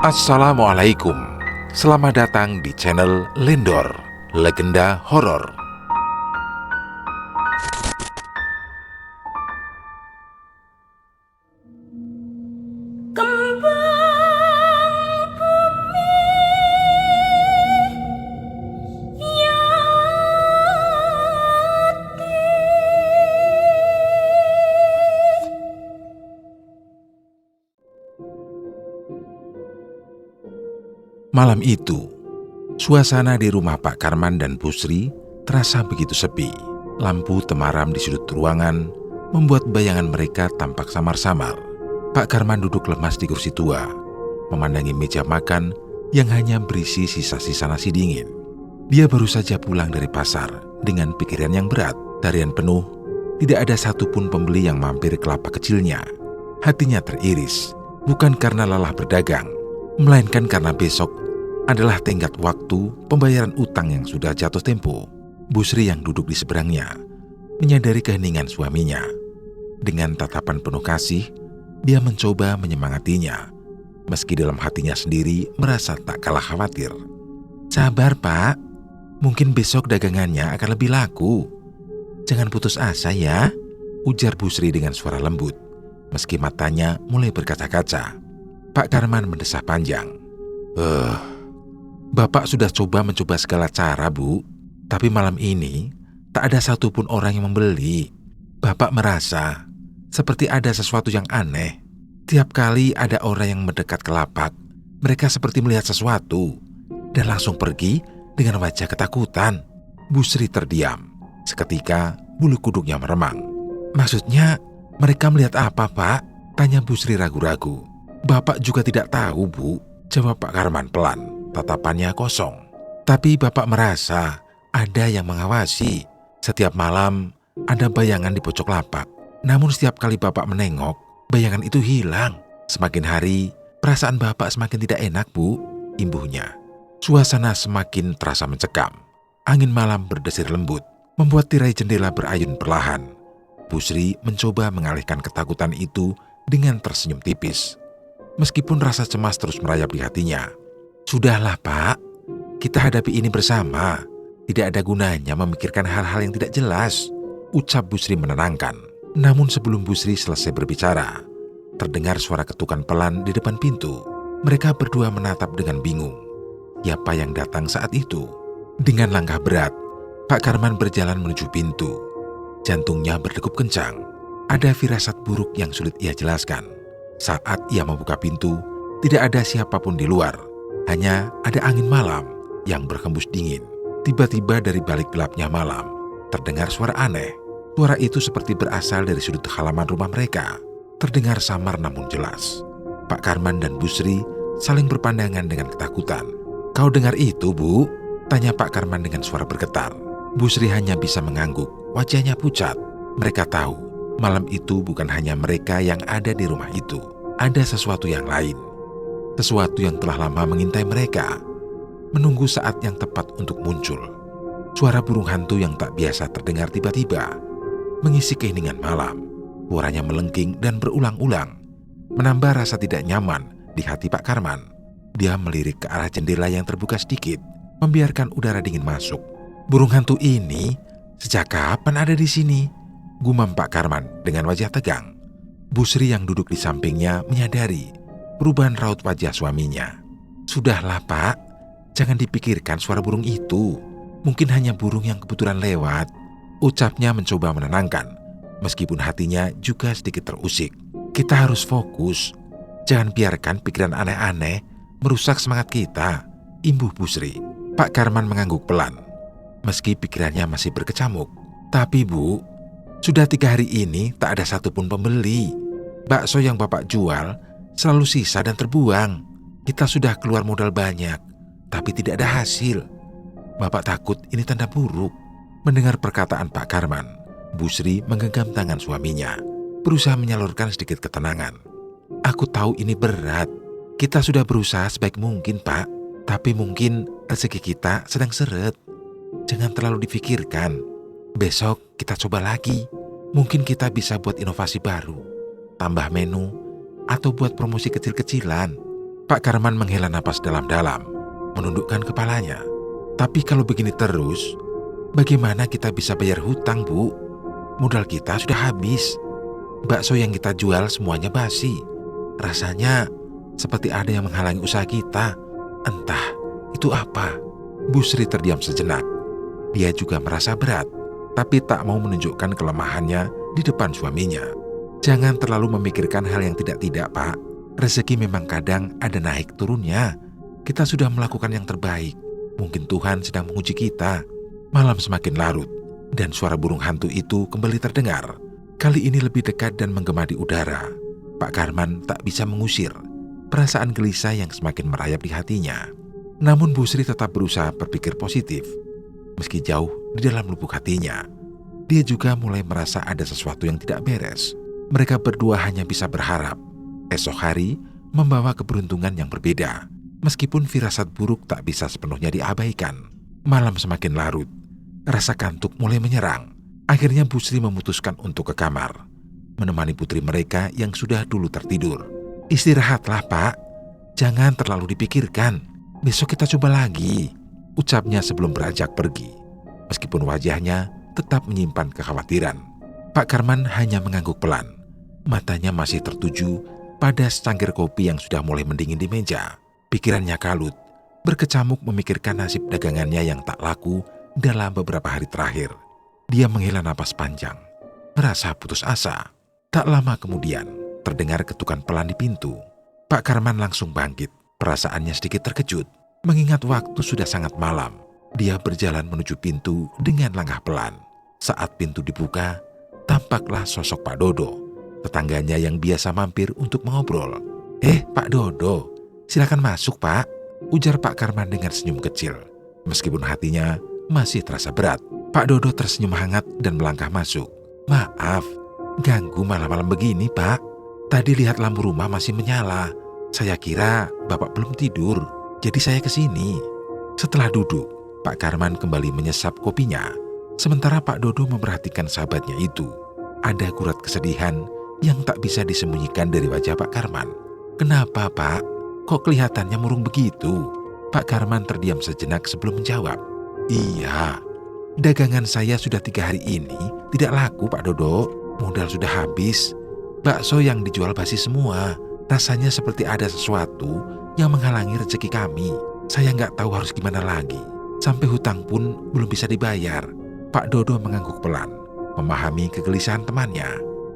Assalamualaikum. Selamat datang di channel Lendor, Legenda Horor. Malam itu, suasana di rumah Pak Karman dan Bu Sri terasa begitu sepi. Lampu temaram di sudut ruangan membuat bayangan mereka tampak samar-samar. Pak Karman duduk lemas di kursi tua, memandangi meja makan yang hanya berisi sisa-sisa nasi dingin. Dia baru saja pulang dari pasar dengan pikiran yang berat. Harian penuh, tidak ada satupun pembeli yang mampir ke lapak kecilnya. Hatinya teriris, bukan karena lelah berdagang, melainkan karena besok adalah tenggat waktu pembayaran utang yang sudah jatuh tempo. Bu Sri yang duduk di seberangnya menyadari keheningan suaminya. Dengan tatapan penuh kasih, dia mencoba menyemangatinya, meski dalam hatinya sendiri merasa tak kalah khawatir. "Sabar, Pak. Mungkin besok dagangannya akan lebih laku. Jangan putus asa ya," ujar Bu Sri dengan suara lembut, meski matanya mulai berkaca-kaca. Pak Karman mendesah panjang. Bapak sudah mencoba segala cara, Bu. Tapi malam ini tak ada satupun orang yang membeli. Bapak merasa seperti ada sesuatu yang aneh. Tiap kali ada orang yang mendekat ke lapak, mereka seperti melihat sesuatu dan langsung pergi dengan wajah ketakutan." Bu Sri terdiam. Seketika bulu kuduknya meremang. "Maksudnya mereka melihat apa, Pak?" tanya Bu Sri ragu-ragu. "Bapak juga tidak tahu, Bu," jawab Pak Karman pelan. Tatapannya kosong. "Tapi Bapak merasa ada yang mengawasi. Setiap malam ada bayangan di pojok lapak. Namun setiap kali Bapak menengok, bayangan itu hilang. Semakin hari, perasaan Bapak semakin tidak enak, Bu," imbuhnya. Suasana semakin terasa mencekam. Angin malam berdesir lembut, membuat tirai jendela berayun perlahan. Bu Sri mencoba mengalihkan ketakutan itu dengan tersenyum tipis. Meskipun rasa cemas terus merayap di hatinya. "Sudahlah, Pak. Kita hadapi ini bersama. Tidak ada gunanya memikirkan hal-hal yang tidak jelas," ucap Bu Sri menenangkan. Namun sebelum Bu Sri selesai berbicara, terdengar suara ketukan pelan di depan pintu. Mereka berdua menatap dengan bingung. Siapa yang datang saat itu? Dengan langkah berat, Pak Karman berjalan menuju pintu. Jantungnya berdegup kencang. Ada firasat buruk yang sulit ia jelaskan. Saat ia membuka pintu, tidak ada siapapun di luar. Hanya ada angin malam yang berhembus dingin. Tiba-tiba dari balik gelapnya malam, terdengar suara aneh. Suara itu seperti berasal dari sudut halaman rumah mereka. Terdengar samar namun jelas. Pak Karman dan Bu Sri saling berpandangan dengan ketakutan. "Kau dengar itu, Bu?" tanya Pak Karman dengan suara bergetar. Bu Sri hanya bisa mengangguk, wajahnya pucat. Mereka tahu, malam itu bukan hanya mereka yang ada di rumah itu. Ada sesuatu yang lain. Sesuatu yang telah lama mengintai mereka, menunggu saat yang tepat untuk muncul. Suara burung hantu yang tak biasa terdengar tiba-tiba, mengisi keheningan malam. Suaranya melengking dan berulang-ulang, menambah rasa tidak nyaman di hati Pak Karman. Dia melirik ke arah jendela yang terbuka sedikit, membiarkan udara dingin masuk. "Burung hantu ini sejak kapan ada di sini?" gumam Pak Karman dengan wajah tegang. Bu Sri yang duduk di sampingnya menyadari perubahan raut wajah suaminya. "Sudahlah, Pak. Jangan dipikirkan suara burung itu. Mungkin hanya burung yang kebetulan lewat," ucapnya mencoba menenangkan, meskipun hatinya juga sedikit terusik. "Kita harus fokus. Jangan biarkan pikiran aneh-aneh merusak semangat kita," imbuh Bu Sri. Pak Karman mengangguk pelan, meski pikirannya masih berkecamuk. "Tapi Bu, sudah 3 hari ini tak ada satupun pembeli. Bakso yang Bapak jual selalu sisa dan terbuang. Kita sudah keluar modal banyak, tapi tidak ada hasil. Bapak takut ini tanda buruk." Mendengar perkataan Pak Karman, Bu Sri menggenggam tangan suaminya, berusaha menyalurkan sedikit ketenangan. "Aku tahu ini berat. Kita sudah berusaha sebaik mungkin, Pak. Tapi mungkin rezeki kita sedang seret. Jangan terlalu difikirkan. Besok kita coba lagi. Mungkin kita bisa buat inovasi baru, tambah menu, atau buat promosi kecil-kecilan," Pak Karman menghela napas dalam-dalam, menundukkan kepalanya. Tapi kalau begini terus, bagaimana kita bisa bayar hutang, Bu? Modal kita sudah habis. Bakso yang kita jual semuanya basi. Rasanya seperti ada yang menghalangi usaha kita. Entah itu apa. Bu Sri terdiam sejenak. Dia juga merasa berat, tapi tak mau menunjukkan kelemahannya di depan suaminya. Jangan terlalu memikirkan hal yang tidak-tidak, Pak. Rezeki memang kadang ada naik turunnya. Kita sudah melakukan yang terbaik. Mungkin Tuhan sedang menguji kita. Malam semakin larut, dan suara burung hantu itu kembali terdengar. Kali ini lebih dekat dan menggema di udara. Pak Karman tak bisa mengusir perasaan gelisah yang semakin merayap di hatinya. Namun Bu Sri tetap berusaha berpikir positif. Meski jauh di dalam lubuk hatinya, dia juga mulai merasa ada sesuatu yang tidak beres. Mereka berdua hanya bisa berharap esok hari membawa keberuntungan yang berbeda. Meskipun firasat buruk tak bisa sepenuhnya diabaikan. Malam semakin larut, rasa kantuk mulai menyerang. Akhirnya Bu Sri memutuskan untuk ke kamar, menemani putri mereka yang sudah dulu tertidur. "Istirahatlah, Pak. Jangan terlalu dipikirkan. Besok kita coba lagi," ucapnya sebelum beranjak pergi. Meskipun wajahnya tetap menyimpan kekhawatiran. Pak Karman hanya mengangguk pelan. Matanya masih tertuju pada secangkir kopi yang sudah mulai mendingin di meja. Pikirannya kalut, berkecamuk memikirkan nasib dagangannya yang tak laku dalam beberapa hari terakhir. Dia menghela napas panjang, merasa putus asa. Tak lama kemudian, terdengar ketukan pelan di pintu. Pak Karman langsung bangkit. Perasaannya sedikit terkejut, mengingat waktu sudah sangat malam. Dia berjalan menuju pintu dengan langkah pelan. Saat pintu dibuka, tampaklah sosok Pak Dodo, tetangganya yang biasa mampir untuk mengobrol. Pak Dodo, silakan masuk, Pak," ujar Pak Karman dengan senyum kecil. Meskipun hatinya masih terasa berat, Pak Dodo tersenyum hangat dan melangkah masuk. "Maaf, ganggu malam-malam begini, Pak. Tadi lihat lampu rumah masih menyala. Saya kira Bapak belum tidur, jadi saya kesini." Setelah duduk, Pak Karman kembali menyesap kopinya. Sementara Pak Dodo memperhatikan sahabatnya itu. Ada gurat kesedihan yang tak bisa disembunyikan dari wajah Pak Karman. "Kenapa, Pak? Kok kelihatannya murung begitu?" Pak Karman terdiam sejenak sebelum menjawab. "Iya, dagangan saya sudah 3 hari ini tidak laku, Pak Dodo. Modal sudah habis. Bakso yang dijual basi semua. Rasanya seperti ada sesuatu yang menghalangi rezeki kami. Saya nggak tahu harus gimana lagi. Sampai hutang pun belum bisa dibayar." Pak Dodo mengangguk pelan, memahami kegelisahan temannya.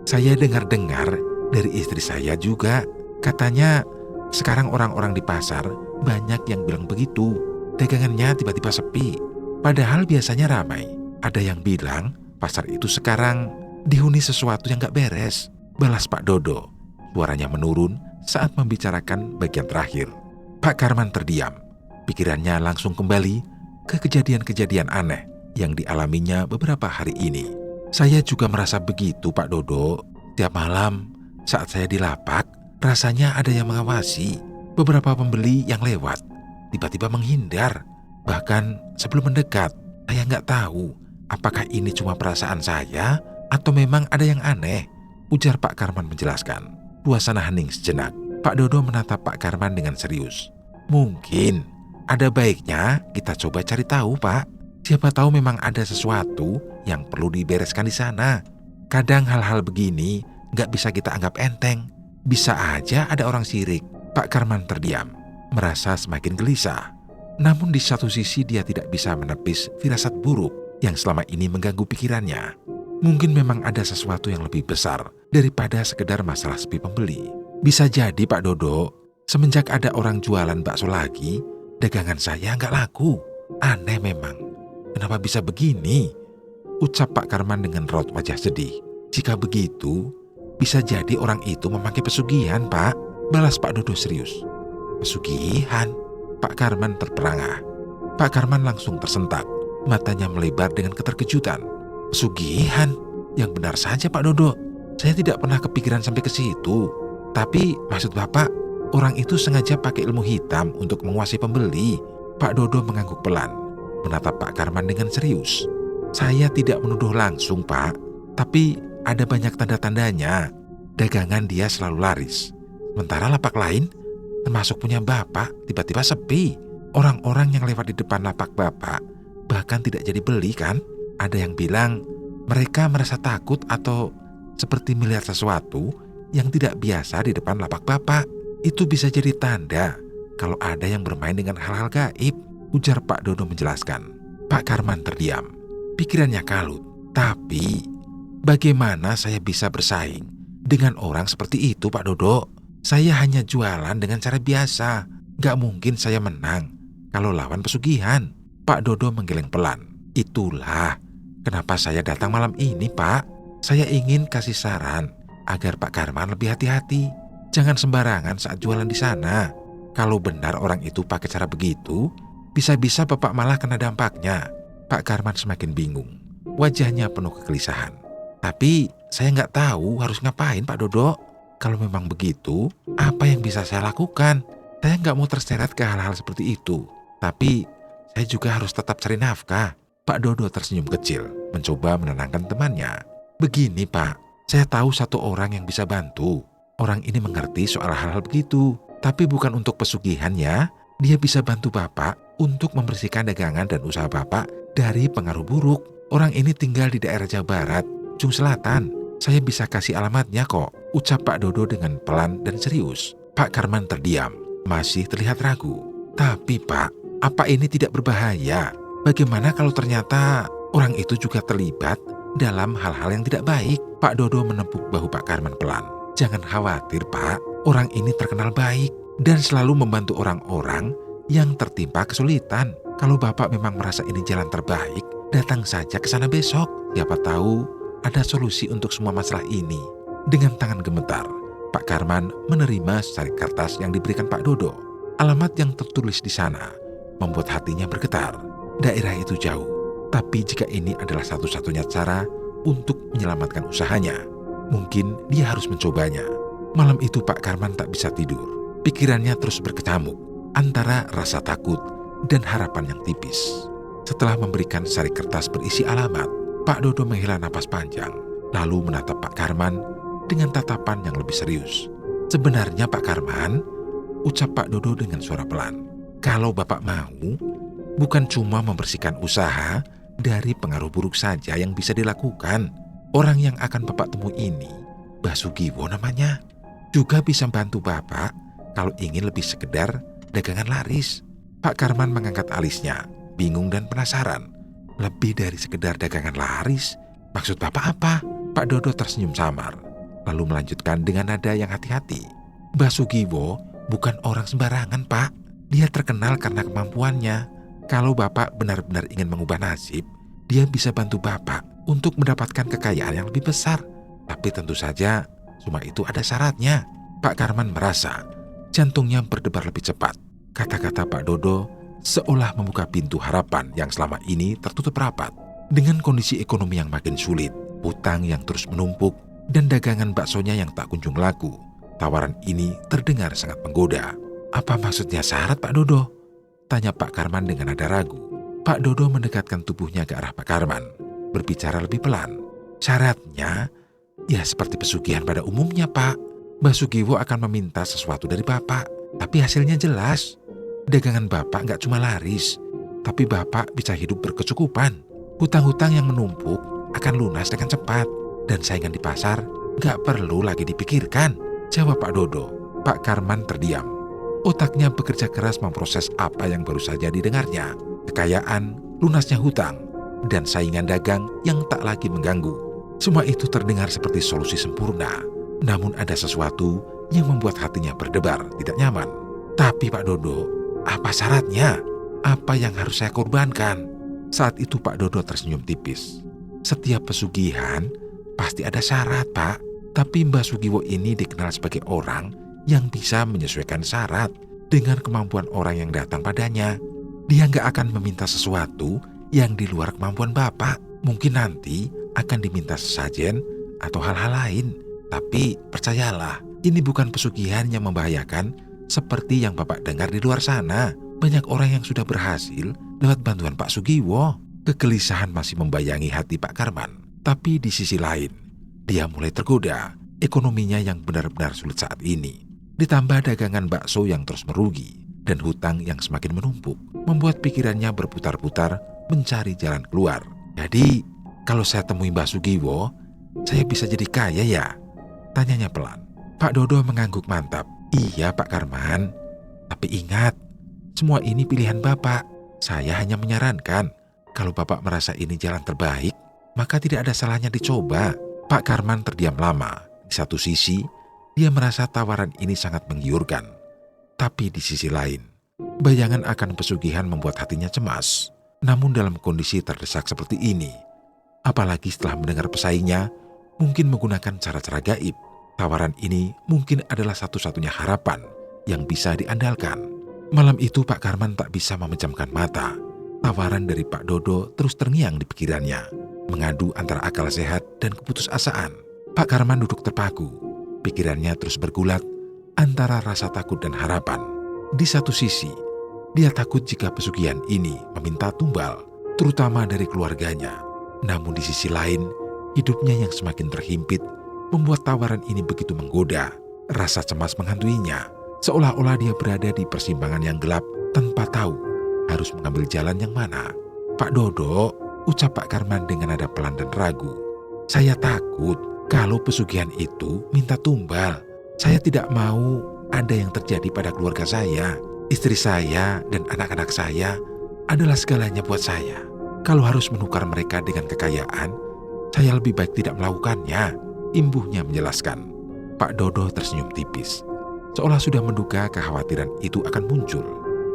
"Saya dengar-dengar dari istri saya juga. Katanya sekarang orang-orang di pasar banyak yang bilang begitu. Dagangannya tiba-tiba sepi. Padahal biasanya ramai. Ada yang bilang pasar itu sekarang dihuni sesuatu yang gak beres," balas Pak Dodo. Suaranya menurun saat membicarakan bagian terakhir. Pak Karman terdiam. Pikirannya langsung kembali ke kejadian-kejadian aneh yang dialaminya beberapa hari ini. "Saya juga merasa begitu, Pak Dodo. Tiap malam saat saya di lapak, rasanya ada yang mengawasi. Beberapa pembeli yang lewat tiba-tiba menghindar. Bahkan sebelum mendekat, saya nggak tahu apakah ini cuma perasaan saya atau memang ada yang aneh," ujar Pak Karman menjelaskan. Suasana hening sejenak. Pak Dodo menatap Pak Karman dengan serius. "Mungkin ada baiknya kita coba cari tahu, Pak. Siapa tahu memang ada sesuatu yang perlu dibereskan di sana. Kadang hal-hal begini nggak bisa kita anggap enteng. Bisa aja ada orang sirik." Pak Karman terdiam, merasa semakin gelisah. Namun di satu sisi dia tidak bisa menepis firasat buruk yang selama ini mengganggu pikirannya. Mungkin memang ada sesuatu yang lebih besar daripada sekedar masalah sepi pembeli. Bisa jadi, Pak Dodo, semenjak ada orang jualan bakso lagi, dagangan saya nggak laku. Aneh memang. Kenapa bisa begini? Ucap Pak Karman dengan raut wajah sedih. "Jika begitu, bisa jadi orang itu memakai pesugihan, Pak," balas Pak Dodo serius. "Pesugihan?" Pak Karman terperangah. Pak Karman langsung tersentak. Matanya melebar dengan keterkejutan. "Pesugihan? Yang benar saja, Pak Dodo. Saya tidak pernah kepikiran sampai ke situ. Tapi maksud Bapak, orang itu sengaja pakai ilmu hitam untuk menguasai pembeli?" Pak Dodo mengangguk pelan, menatap Pak Karman dengan serius. "Saya tidak menuduh langsung, Pak. Tapi ada banyak tanda-tandanya. Dagangan dia selalu laris. Sementara lapak lain termasuk punya Bapak, tiba-tiba sepi. Orang-orang yang lewat di depan lapak Bapak bahkan tidak jadi beli kan? Ada yang bilang mereka merasa takut atau seperti melihat sesuatu yang tidak biasa di depan lapak Bapak. Itu bisa jadi tanda kalau ada yang bermain dengan hal-hal gaib, ujar Pak Dodo menjelaskan. Pak Karman terdiam, pikirannya kalut. Tapi bagaimana saya bisa bersaing dengan orang seperti itu, Pak Dodo? Saya hanya jualan dengan cara biasa. Gak mungkin saya menang kalau lawan pesugihan. Pak Dodo menggeleng pelan. Itulah kenapa saya datang malam ini, Pak. Saya ingin kasih saran agar Pak Karman lebih hati-hati. Jangan sembarangan saat jualan di sana. Kalau benar orang itu pakai cara begitu, bisa-bisa Bapak malah kena dampaknya. Pak Karman semakin bingung. Wajahnya penuh kegelisahan. Tapi saya nggak tahu harus ngapain, Pak Dodo. Kalau memang begitu, apa yang bisa saya lakukan? Saya nggak mau terseret ke hal-hal seperti itu. Tapi saya juga harus tetap cari nafkah. Pak Dodo tersenyum kecil, mencoba menenangkan temannya. Begini, Pak, saya tahu satu orang yang bisa bantu. Orang ini mengerti soal hal-hal begitu, tapi bukan untuk pesugihan ya. Dia bisa bantu Bapak untuk membersihkan dagangan dan usaha Bapak dari pengaruh buruk. Orang ini tinggal di daerah Jawa Barat, Ujung Selatan. Saya bisa kasih alamatnya kok, ucap Pak Dodo dengan pelan dan serius. Pak Karman terdiam, masih terlihat ragu. Tapi Pak, apa ini tidak berbahaya? Bagaimana kalau ternyata orang itu juga terlibat dalam hal-hal yang tidak baik? Pak Dodo menepuk bahu Pak Karman pelan. Jangan khawatir, Pak. Orang ini terkenal baik dan selalu membantu orang-orang yang tertimpa kesulitan. Kalau Bapak memang merasa ini jalan terbaik, datang saja ke sana besok. Siapa tahu ada solusi untuk semua masalah ini. Dengan tangan gemetar, Pak Karman menerima secari kertas yang diberikan Pak Dodo. Alamat yang tertulis di sana membuat hatinya bergetar. Daerah itu jauh, tapi jika ini adalah satu-satunya cara untuk menyelamatkan usahanya, mungkin dia harus mencobanya. Malam itu Pak Karman tak bisa tidur. Pikirannya terus berkecamuk antara rasa takut dan harapan yang tipis. Setelah memberikan secari kertas berisi alamat, Pak Dodo menghela napas panjang, lalu menatap Pak Karman dengan tatapan yang lebih serius. Sebenarnya Pak Karman, ucap Pak Dodo dengan suara pelan, kalau Bapak mau, bukan cuma membersihkan usaha dari pengaruh buruk saja yang bisa dilakukan. Orang yang akan Bapak temui ini, Basugiwo namanya, juga bisa bantu Bapak kalau ingin lebih sekedar dagangan laris. Pak Karman mengangkat alisnya, bingung dan penasaran. Lebih dari sekedar dagangan laris, maksud Bapak apa? Pak Dodo tersenyum samar, lalu melanjutkan dengan nada yang hati-hati. Basugiwo bukan orang sembarangan, Pak. Dia terkenal karena kemampuannya. Kalau Bapak benar-benar ingin mengubah nasib, dia bisa bantu Bapak untuk mendapatkan kekayaan yang lebih besar. Tapi tentu saja, semua itu ada syaratnya. Pak Karman merasa jantungnya berdebar lebih cepat. Kata-kata Pak Dodo seolah membuka pintu harapan yang selama ini tertutup rapat. Dengan kondisi ekonomi yang makin sulit, hutang yang terus menumpuk, dan dagangan baksonya yang tak kunjung laku, tawaran ini terdengar sangat menggoda. Apa maksudnya syarat, Pak Dodo? Tanya Pak Karman dengan nada ragu. Pak Dodo mendekatkan tubuhnya ke arah Pak Karman, berbicara lebih pelan. Syaratnya, ya seperti pesugihan pada umumnya, Pak. Basugiwo akan meminta sesuatu dari Bapak, tapi hasilnya jelas. Dagangan Bapak nggak cuma laris, tapi Bapak bisa hidup berkecukupan. Hutang-hutang yang menumpuk akan lunas dengan cepat, dan saingan di pasar nggak perlu lagi dipikirkan, jawab Pak Dodo. Pak Karman terdiam. Otaknya bekerja keras memproses apa yang baru saja didengarnya. Kekayaan, lunasnya hutang, dan saingan dagang yang tak lagi mengganggu. Semua itu terdengar seperti solusi sempurna. Namun ada sesuatu yang membuat hatinya berdebar, tidak nyaman. Tapi Pak Dodo, apa syaratnya? Apa yang harus saya korbankan? Saat itu Pak Dodo tersenyum tipis. Setiap pesugihan pasti ada syarat, Pak. Tapi Mbah Sugiwo ini dikenal sebagai orang yang bisa menyesuaikan syarat dengan kemampuan orang yang datang padanya. Dia nggak akan meminta sesuatu yang di luar kemampuan Bapak. Mungkin nanti akan diminta sesajen atau hal-hal lain. Tapi percayalah, ini bukan pesugihan yang membahayakan seperti yang Bapak dengar di luar sana. Banyak orang yang sudah berhasil lewat bantuan Pak Sugiwo. Kegelisahan masih membayangi hati Pak Karman. Tapi di sisi lain, dia mulai tergoda ekonominya yang benar-benar sulit saat ini. Ditambah dagangan bakso yang terus merugi dan hutang yang semakin menumpuk, membuat pikirannya berputar-putar mencari jalan keluar. Jadi, kalau saya temui Mbak Sugiwo, saya bisa jadi kaya ya? Tanyanya pelan. Pak Dodo mengangguk mantap. Iya Pak Karman, tapi ingat, semua ini pilihan Bapak. Saya hanya menyarankan, kalau Bapak merasa ini jalan terbaik, maka tidak ada salahnya dicoba. Pak Karman terdiam lama. Di satu sisi, dia merasa tawaran ini sangat menggiurkan. Tapi di sisi lain, bayangan akan pesugihan membuat hatinya cemas. Namun dalam kondisi terdesak seperti ini, apalagi setelah mendengar pesaingnya mungkin menggunakan cara-cara gaib, tawaran ini mungkin adalah satu-satunya harapan yang bisa diandalkan. Malam itu Pak Karman tak bisa memejamkan mata. Tawaran dari Pak Dodo terus terngiang di pikirannya, mengadu antara akal sehat dan keputusasaan. Pak Karman duduk terpaku. Pikirannya terus bergulat antara rasa takut dan harapan. Di satu sisi, dia takut jika pesugihan ini meminta tumbal, terutama dari keluarganya. Namun di sisi lain, hidupnya yang semakin terhimpit membuat tawaran ini begitu menggoda. Rasa cemas menghantuinya, seolah-olah dia berada di persimpangan yang gelap tanpa tahu harus mengambil jalan yang mana. Pak Dodo, ucap Pak Karman dengan nada pelan dan ragu. Saya takut kalau pesugihan itu minta tumbal. Saya tidak mau ada yang terjadi pada keluarga saya. Istri saya dan anak-anak saya adalah segalanya buat saya. Kalau harus menukar mereka dengan kekayaan, saya lebih baik tidak melakukannya, imbuhnya menjelaskan. Pak Dodo tersenyum tipis, seolah sudah menduga kekhawatiran itu akan muncul.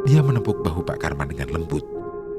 Dia menepuk bahu Pak Karman dengan lembut,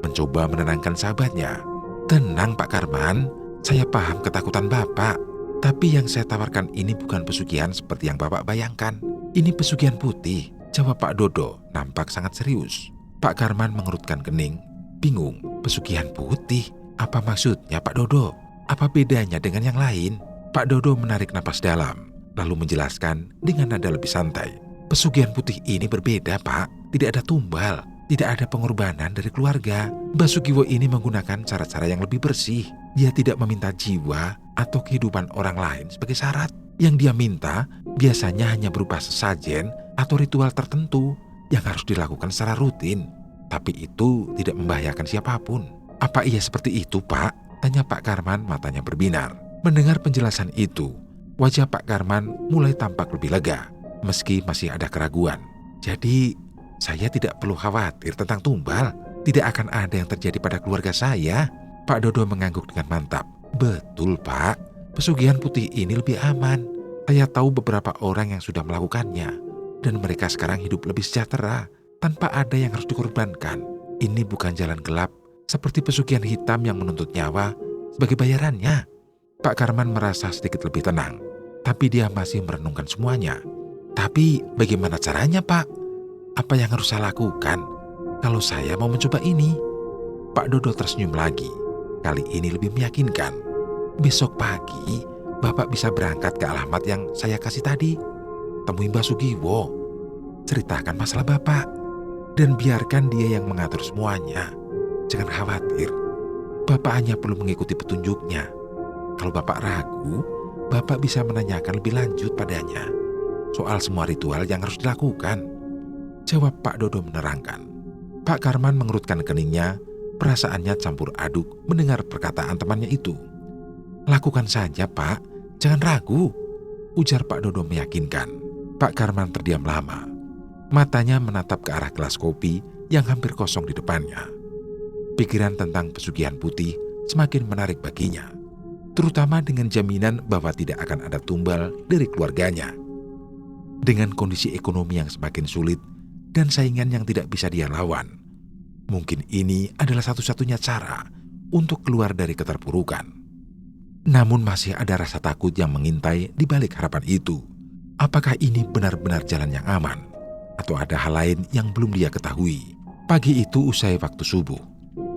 mencoba menenangkan sahabatnya. Tenang Pak Karman, saya paham ketakutan Bapak. Tapi yang saya tawarkan ini bukan pesugihan seperti yang Bapak bayangkan. Ini pesugihan putih, jawab Pak Dodo, nampak sangat serius. Pak Karman mengerutkan kening, bingung. Pesugihan putih? Apa maksudnya Pak Dodo? Apa bedanya dengan yang lain? Pak Dodo menarik napas dalam, lalu menjelaskan dengan nada lebih santai. Pesugihan putih ini berbeda Pak, tidak ada tumbal, tidak ada pengorbanan dari keluarga. Mbak Sugiwo ini menggunakan cara-cara yang lebih bersih. Dia tidak meminta jiwa atau kehidupan orang lain sebagai syarat. Yang dia minta biasanya hanya berupa sesajen atau ritual tertentu yang harus dilakukan secara rutin. Tapi itu tidak membahayakan siapapun. Apa iya seperti itu Pak? Tanya Pak Karman, matanya berbinar. Mendengar penjelasan itu, wajah Pak Karman mulai tampak lebih lega, meski masih ada keraguan. Jadi, saya tidak perlu khawatir tentang tumbal. Tidak akan ada yang terjadi pada keluarga saya. Pak Dodo mengangguk dengan mantap. Betul Pak, pesugihan putih ini lebih aman. Saya tahu beberapa orang yang sudah melakukannya, dan mereka sekarang hidup lebih sejahtera, tanpa ada yang harus dikorbankan. Ini bukan jalan gelap, seperti pesugihan hitam yang menuntut nyawa sebagai bayarannya. Pak Karman merasa sedikit lebih tenang, tapi dia masih merenungkan semuanya. Tapi bagaimana caranya Pak? Apa yang harus saya lakukan kalau saya mau mencoba ini? Pak Dodo tersenyum lagi. Kali ini lebih meyakinkan. Besok pagi, Bapak bisa berangkat ke alamat yang saya kasih tadi. Temui Mbak Sugiwo. Ceritakan masalah Bapak. Dan biarkan dia yang mengatur semuanya. Jangan khawatir. Bapak hanya perlu mengikuti petunjuknya. Kalau Bapak ragu, Bapak bisa menanyakan lebih lanjut padanya soal semua ritual yang harus dilakukan. Jawab Pak Dodo menerangkan. Pak Karman mengerutkan keningnya. Perasaannya campur aduk mendengar perkataan temannya itu. Lakukan saja Pak, jangan ragu, ujar Pak Dodo meyakinkan. Pak Karman terdiam lama. Matanya menatap ke arah gelas kopi yang hampir kosong di depannya. Pikiran tentang pesugihan putih semakin menarik baginya, terutama dengan jaminan bahwa tidak akan ada tumbal dari keluarganya. Dengan kondisi ekonomi yang semakin sulit dan saingan yang tidak bisa dia lawan, mungkin ini adalah satu-satunya cara untuk keluar dari keterpurukan. Namun masih ada rasa takut yang mengintai di balik harapan itu. Apakah ini benar-benar jalan yang aman? Atau ada hal lain yang belum dia ketahui? Pagi itu usai waktu subuh,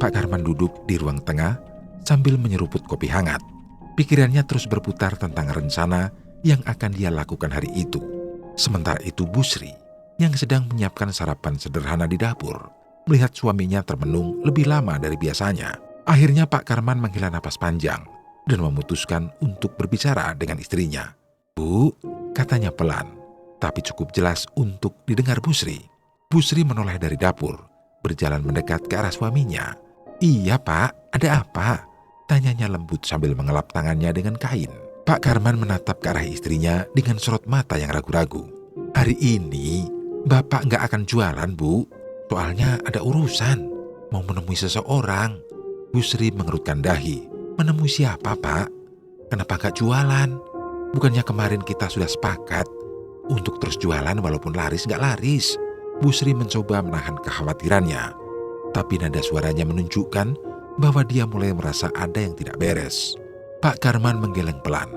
Pak Karman duduk di ruang tengah sambil menyeruput kopi hangat. Pikirannya terus berputar tentang rencana yang akan dia lakukan hari itu. Sementara itu Busri, yang sedang menyiapkan sarapan sederhana di dapur, melihat suaminya termenung lebih lama dari biasanya. Akhirnya Pak Karman menghela napas panjang dan memutuskan untuk berbicara dengan istrinya. Bu, katanya pelan, tapi cukup jelas untuk didengar Busri. Busri menoleh dari dapur, berjalan mendekat ke arah suaminya. "Iya Pak, ada apa?" tanyanya lembut sambil mengelap tangannya dengan kain. Pak Karman menatap ke arah istrinya dengan sorot mata yang ragu-ragu. "Hari ini Bapak nggak akan jualan, Bu. Soalnya ada urusan, mau menemui seseorang." Busri mengerutkan dahi. "Menemui siapa, Pak? Kenapa nggak jualan? Bukannya kemarin kita sudah sepakat untuk terus jualan walaupun laris nggak laris?" Busri mencoba menahan kekhawatirannya, tapi nada suaranya menunjukkan bahwa dia mulai merasa ada yang tidak beres. Pak Karman menggeleng pelan.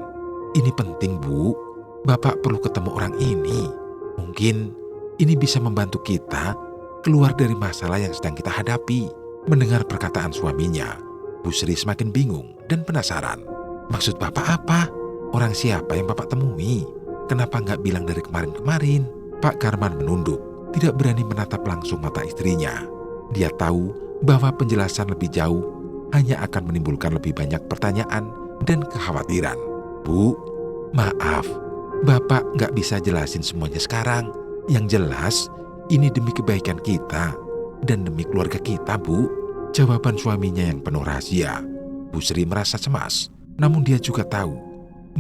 "Ini penting, Bu. Bapak perlu ketemu orang ini. Mungkin ini bisa membantu kita keluar dari masalah yang sedang kita hadapi." Mendengar perkataan suaminya, Busri semakin bingung dan penasaran. "Maksud Bapak apa? Orang siapa yang Bapak temui? Kenapa nggak bilang dari kemarin-kemarin?" Pak Karman menunduk, tidak berani menatap langsung mata istrinya. Dia tahu bahwa penjelasan lebih jauh hanya akan menimbulkan lebih banyak pertanyaan dan kekhawatiran. "Bu, maaf, Bapak nggak bisa jelasin semuanya sekarang. Yang jelas, ini demi kebaikan kita dan demi keluarga kita, Bu." Jawaban suaminya yang penuh rahasia. Busri merasa cemas, namun dia juga tahu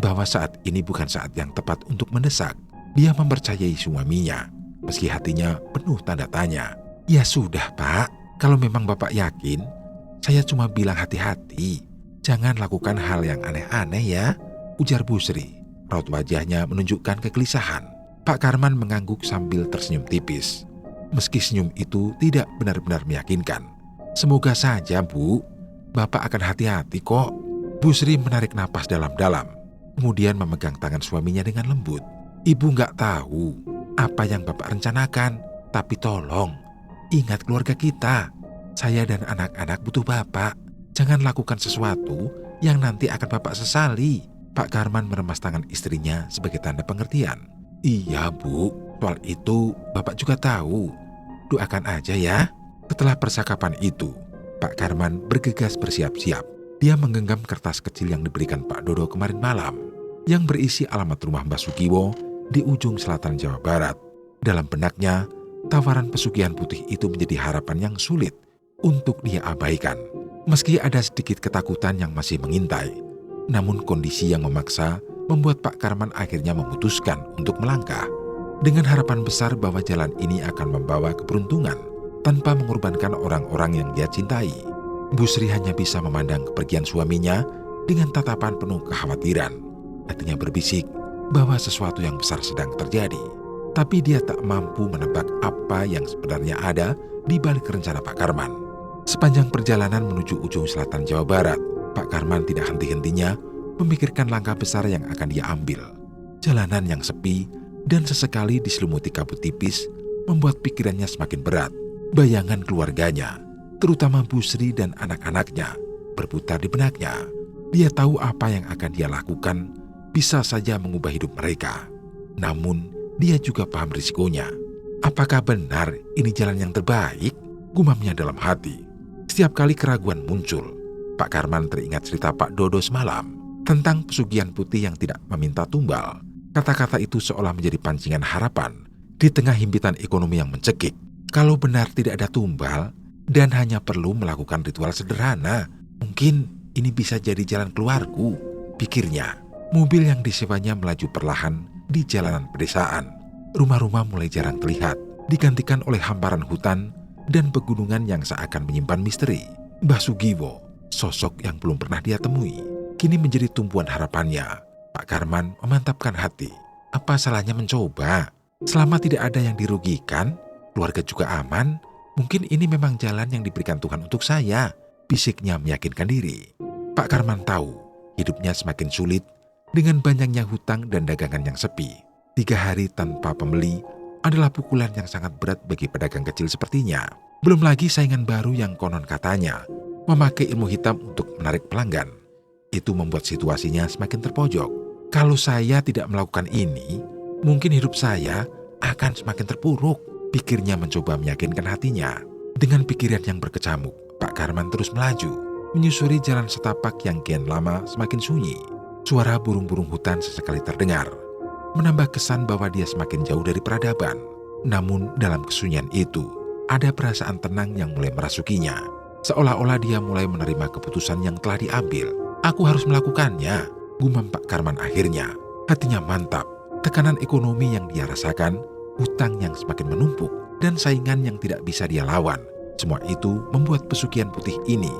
bahwa saat ini bukan saat yang tepat untuk mendesak. Dia mempercayai suaminya, meski hatinya penuh tanda tanya. "Ya sudah Pak, kalau memang Bapak yakin, saya cuma bilang hati-hati. Jangan lakukan hal yang aneh-aneh ya," ujar Busri. Raut wajahnya menunjukkan kegelisahan. Pak Karman mengangguk sambil tersenyum tipis. Meski senyum itu tidak benar-benar meyakinkan. "Semoga saja, Bu. Bapak akan hati-hati kok." Busri menarik napas dalam-dalam, kemudian memegang tangan suaminya dengan lembut. "Ibu nggak tahu apa yang Bapak rencanakan, tapi tolong ingat keluarga kita. Saya dan anak-anak butuh Bapak. Jangan lakukan sesuatu yang nanti akan Bapak sesali." Pak Karman meremas tangan istrinya sebagai tanda pengertian. "Iya Bu, soal itu Bapak juga tahu. Doakan aja ya." Setelah percakapan itu, Pak Karman bergegas bersiap-siap. Dia menggenggam kertas kecil yang diberikan Pak Dodo kemarin malam, yang berisi alamat rumah Mbah Sugiwo di ujung selatan Jawa Barat. Dalam benaknya, tawaran pesugihan putih itu menjadi harapan yang sulit untuk dia abaikan. Meski ada sedikit ketakutan yang masih mengintai, namun kondisi yang memaksa membuat Pak Karman akhirnya memutuskan untuk melangkah, dengan harapan besar bahwa jalan ini akan membawa keberuntungan tanpa mengorbankan orang-orang yang dia cintai. Busri hanya bisa memandang kepergian suaminya dengan tatapan penuh kekhawatiran. Hatinya berbisik bahwa sesuatu yang besar sedang terjadi, tapi dia tak mampu menebak apa yang sebenarnya ada di balik rencana Pak Karman. Sepanjang perjalanan menuju ujung selatan Jawa Barat, Pak Karman tidak henti-hentinya memikirkan langkah besar yang akan dia ambil. Jalanan yang sepi dan sesekali diselimuti kabut tipis membuat pikirannya semakin berat. Bayangan keluarganya, terutama Busri dan anak-anaknya, berputar di benaknya. Dia tahu apa yang akan dia lakukan bisa saja mengubah hidup mereka. Namun, dia juga paham risikonya. Apakah benar ini jalan yang terbaik? Gumamnya dalam hati. Setiap kali keraguan muncul, Pak Karman teringat cerita Pak Dodo semalam tentang pesugihan putih yang tidak meminta tumbal. Kata-kata itu seolah menjadi pancingan harapan di tengah himpitan ekonomi yang mencekik. Kalau benar tidak ada tumbal dan hanya perlu melakukan ritual sederhana, mungkin ini bisa jadi jalan keluarku, pikirnya. Mobil yang disewanya melaju perlahan di jalanan pedesaan. Rumah-rumah mulai jarang terlihat, digantikan oleh hamparan hutan dan pegunungan yang seakan menyimpan misteri. Mbah Sugiwo, sosok yang belum pernah dia temui, kini menjadi tumpuan harapannya. Pak Karman memantapkan hati. Apa salahnya mencoba? Selama tidak ada yang dirugikan, keluarga juga aman, mungkin ini memang jalan yang diberikan Tuhan untuk saya, bisiknya meyakinkan diri. Pak Karman tahu hidupnya semakin sulit dengan banyaknya hutang dan dagangan yang sepi. 3 hari tanpa pembeli adalah pukulan yang sangat berat bagi pedagang kecil sepertinya. Belum lagi saingan baru yang konon katanya memakai ilmu hitam untuk menarik pelanggan. Itu membuat situasinya semakin terpojok. Kalau saya tidak melakukan ini, mungkin hidup saya akan semakin terpuruk, pikirnya mencoba meyakinkan hatinya. Dengan pikiran yang berkecamuk, Pak Karman terus melaju, menyusuri jalan setapak yang kian lama semakin sunyi. Suara burung-burung hutan sesekali terdengar. menambah kesan bahwa dia semakin jauh dari peradaban. Namun dalam kesunyian itu, ada perasaan tenang yang mulai merasukinya. Seolah-olah dia mulai menerima keputusan yang telah diambil. Aku harus melakukannya, gumam Pak Karman akhirnya. Hatinya mantap. Tekanan ekonomi yang dia rasakan, hutang yang semakin menumpuk, dan saingan yang tidak bisa dia lawan. Semua itu membuat Pesugihan Putih ini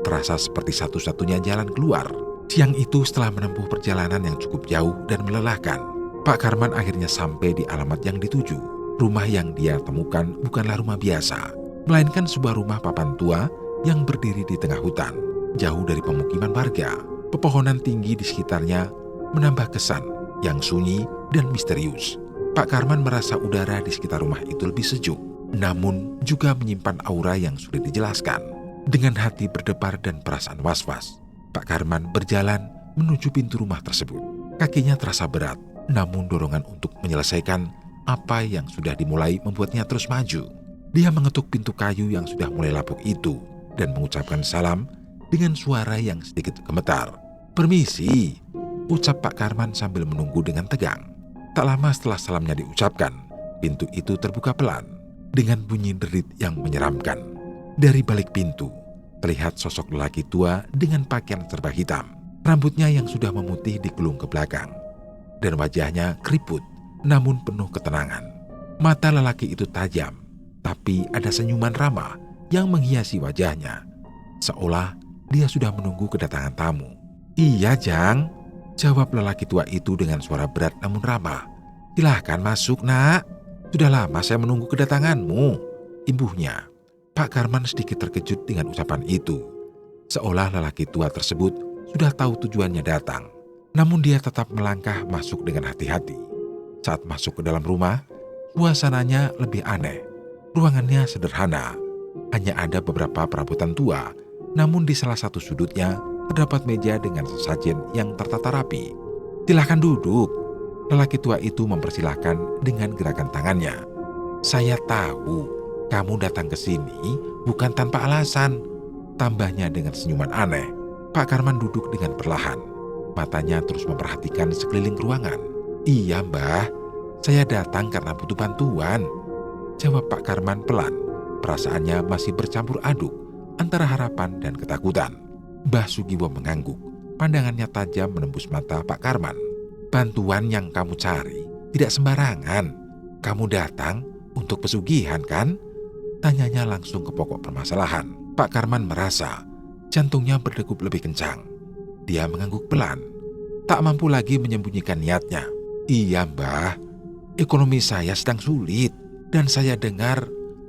terasa seperti satu-satunya jalan keluar. Siang itu setelah menempuh perjalanan yang cukup jauh dan melelahkan, Pak Karman akhirnya sampai di alamat yang dituju. Rumah yang dia temukan bukanlah rumah biasa, melainkan sebuah rumah papan tua yang berdiri di tengah hutan, jauh dari pemukiman warga. Pepohonan tinggi di sekitarnya menambah kesan yang sunyi dan misterius. Pak Karman merasa udara di sekitar rumah itu lebih sejuk, namun juga menyimpan aura yang sulit dijelaskan. Dengan hati berdebar dan perasaan was-was, Pak Karman berjalan menuju pintu rumah tersebut. Kakinya terasa berat, namun dorongan untuk menyelesaikan apa yang sudah dimulai membuatnya terus maju. Dia mengetuk pintu kayu yang sudah mulai lapuk itu dan mengucapkan salam dengan suara yang sedikit gemetar. "Permisi," ucap Pak Karman sambil menunggu dengan tegang. Tak lama setelah salamnya diucapkan, pintu itu terbuka pelan dengan bunyi derit yang menyeramkan. Dari balik pintu, terlihat sosok lelaki tua dengan pakaian serba hitam. Rambutnya yang sudah memutih digulung ke belakang, dan wajahnya keriput namun penuh ketenangan. Mata lelaki itu tajam, tapi ada senyuman ramah yang menghiasi wajahnya, seolah dia sudah menunggu kedatangan tamu. "Iya, Jang," jawab lelaki tua itu dengan suara berat namun ramah. "Silahkan masuk, Nak. Sudah lama saya menunggu kedatanganmu," imbuhnya. Pak Karman sedikit terkejut dengan ucapan itu, seolah lelaki tua tersebut sudah tahu tujuannya datang. Namun dia tetap melangkah masuk dengan hati-hati. Saat masuk ke dalam rumah, suasananya lebih aneh. Ruangannya sederhana, hanya ada beberapa perabotan tua, namun di salah satu sudutnya terdapat meja dengan sesajen yang tertata rapi. "Silahkan duduk," lelaki tua itu mempersilahkan dengan gerakan tangannya. "Saya tahu kamu datang ke sini bukan tanpa alasan," tambahnya dengan senyuman aneh. Pak Karman duduk dengan perlahan, matanya terus memperhatikan sekeliling ruangan. "Iya, Mbah, saya datang karena butuh bantuan," jawab Pak Karman pelan. Perasaannya masih bercampur aduk antara harapan dan ketakutan. Mbah Sugiwo mengangguk, pandangannya tajam menembus mata Pak Karman. "Bantuan yang kamu cari tidak sembarangan. Kamu datang untuk pesugihan, kan?" tanyanya langsung ke pokok permasalahan. Pak Karman merasa jantungnya berdegup lebih kencang. Dia mengangguk pelan, tak mampu lagi menyembunyikan niatnya. "Iya, Mbah, ekonomi saya sedang sulit dan saya dengar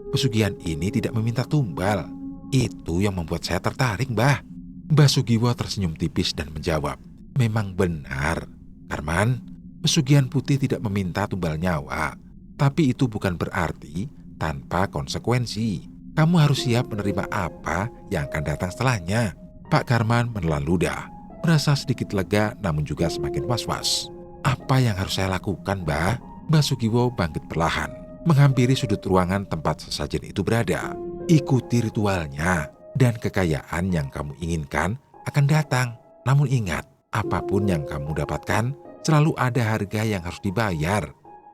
pesugihan ini tidak meminta tumbal. Itu yang membuat saya tertarik, Mbah." Mbah Sugiwo tersenyum tipis dan menjawab, "Memang benar, Karman, pesugihan putih tidak meminta tumbal nyawa. Tapi itu bukan berarti tanpa konsekuensi. Kamu harus siap menerima apa yang akan datang setelahnya." Pak Karman menelan ludah, merasa sedikit lega namun juga semakin was-was. "Apa yang harus saya lakukan, Mbah?" Mbah Sugiwo bangkit perlahan, menghampiri sudut ruangan tempat sesajen itu berada. "Ikuti ritualnya dan kekayaan yang kamu inginkan akan datang. Namun ingat, apapun yang kamu dapatkan selalu ada harga yang harus dibayar.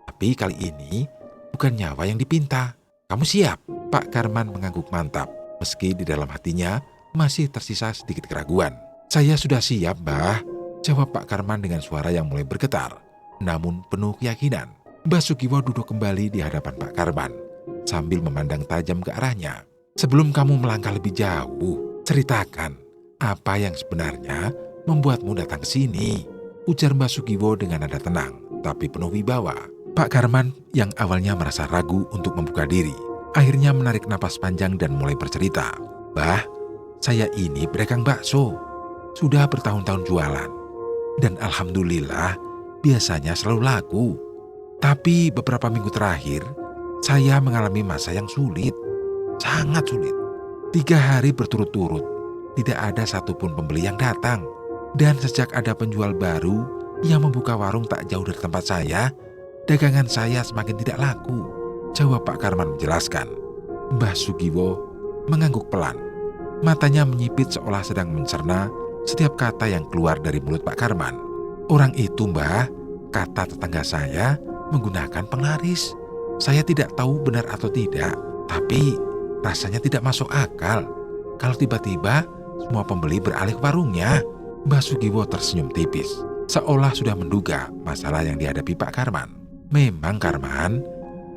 Tapi kali ini bukan nyawa yang dipinta. Kamu siap?" Pak Karman mengangguk mantap, meski di dalam hatinya masih tersisa sedikit keraguan. "Saya sudah siap, Mbah," jawab Pak Karman dengan suara yang mulai bergetar, namun penuh keyakinan. Mbah Sugiwo duduk kembali di hadapan Pak Karman, sambil memandang tajam ke arahnya. "Sebelum kamu melangkah lebih jauh, ceritakan apa yang sebenarnya membuatmu datang ke sini," ujar Mbah Sugiwo dengan nada tenang, tapi penuh wibawa. Pak Karman yang awalnya merasa ragu untuk membuka diri, akhirnya menarik napas panjang dan mulai bercerita. "Bah, saya ini pedagang bakso. Sudah bertahun-tahun jualan. Dan alhamdulillah biasanya selalu laku. Tapi beberapa minggu terakhir, saya mengalami masa yang sulit. Sangat sulit. 3 hari berturut-turut, tidak ada satupun pembeli yang datang. Dan sejak ada penjual baru yang membuka warung tak jauh dari tempat saya, dagangan saya semakin tidak laku," jawab Pak Karman menjelaskan. Mbah Sugiwo mengangguk pelan. Matanya menyipit seolah sedang mencerna setiap kata yang keluar dari mulut Pak Karman. "Orang itu, Mbah, kata tetangga saya menggunakan penglaris. Saya tidak tahu benar atau tidak, tapi rasanya tidak masuk akal kalau tiba-tiba semua pembeli beralih ke warungnya. Mbah Sugiwo tersenyum tipis, seolah sudah menduga masalah yang dihadapi Pak Karman. Memang Karman,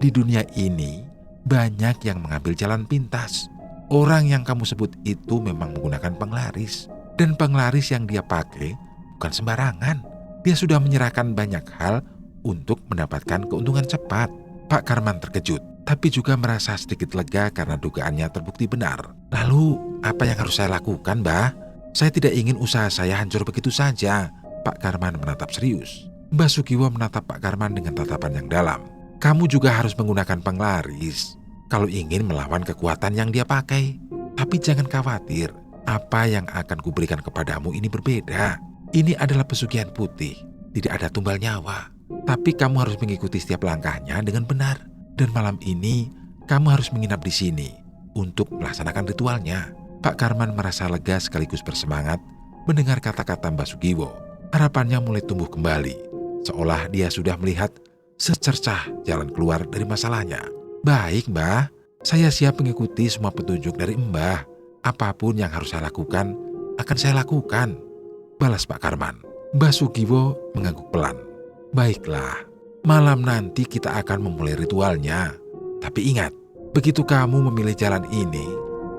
di dunia ini banyak yang mengambil jalan pintas. Orang yang kamu sebut itu memang menggunakan penglaris. Dan penglaris yang dia pakai bukan sembarangan. Dia sudah menyerahkan banyak hal untuk mendapatkan keuntungan cepat. Pak Karman terkejut, tapi juga merasa sedikit lega karena dugaannya terbukti benar. Lalu, apa yang harus saya lakukan, Mbah? Saya tidak ingin usaha saya hancur begitu saja. Pak Karman menatap serius. Mbah Sugiwo menatap Pak Karman dengan tatapan yang dalam. Kamu juga harus menggunakan penglaris kalau ingin melawan kekuatan yang dia pakai. Tapi jangan khawatir, apa yang akan kuberikan kepadamu ini berbeda. Ini adalah pesugihan putih, tidak ada tumbal nyawa. Tapi kamu harus mengikuti setiap langkahnya dengan benar. Dan malam ini, kamu harus menginap di sini untuk melaksanakan ritualnya. Pak Karman merasa lega sekaligus bersemangat mendengar kata-kata Mbah Sugiwo. Harapannya mulai tumbuh kembali, seolah dia sudah melihat secercah jalan keluar dari masalahnya. Baik, Mbah, saya siap mengikuti semua petunjuk dari Mbah. Apapun yang harus saya lakukan, akan saya lakukan, balas Pak Karman. Mbah Sugiwo mengangguk pelan. Baiklah, malam nanti kita akan memulai ritualnya. Tapi ingat, begitu kamu memilih jalan ini,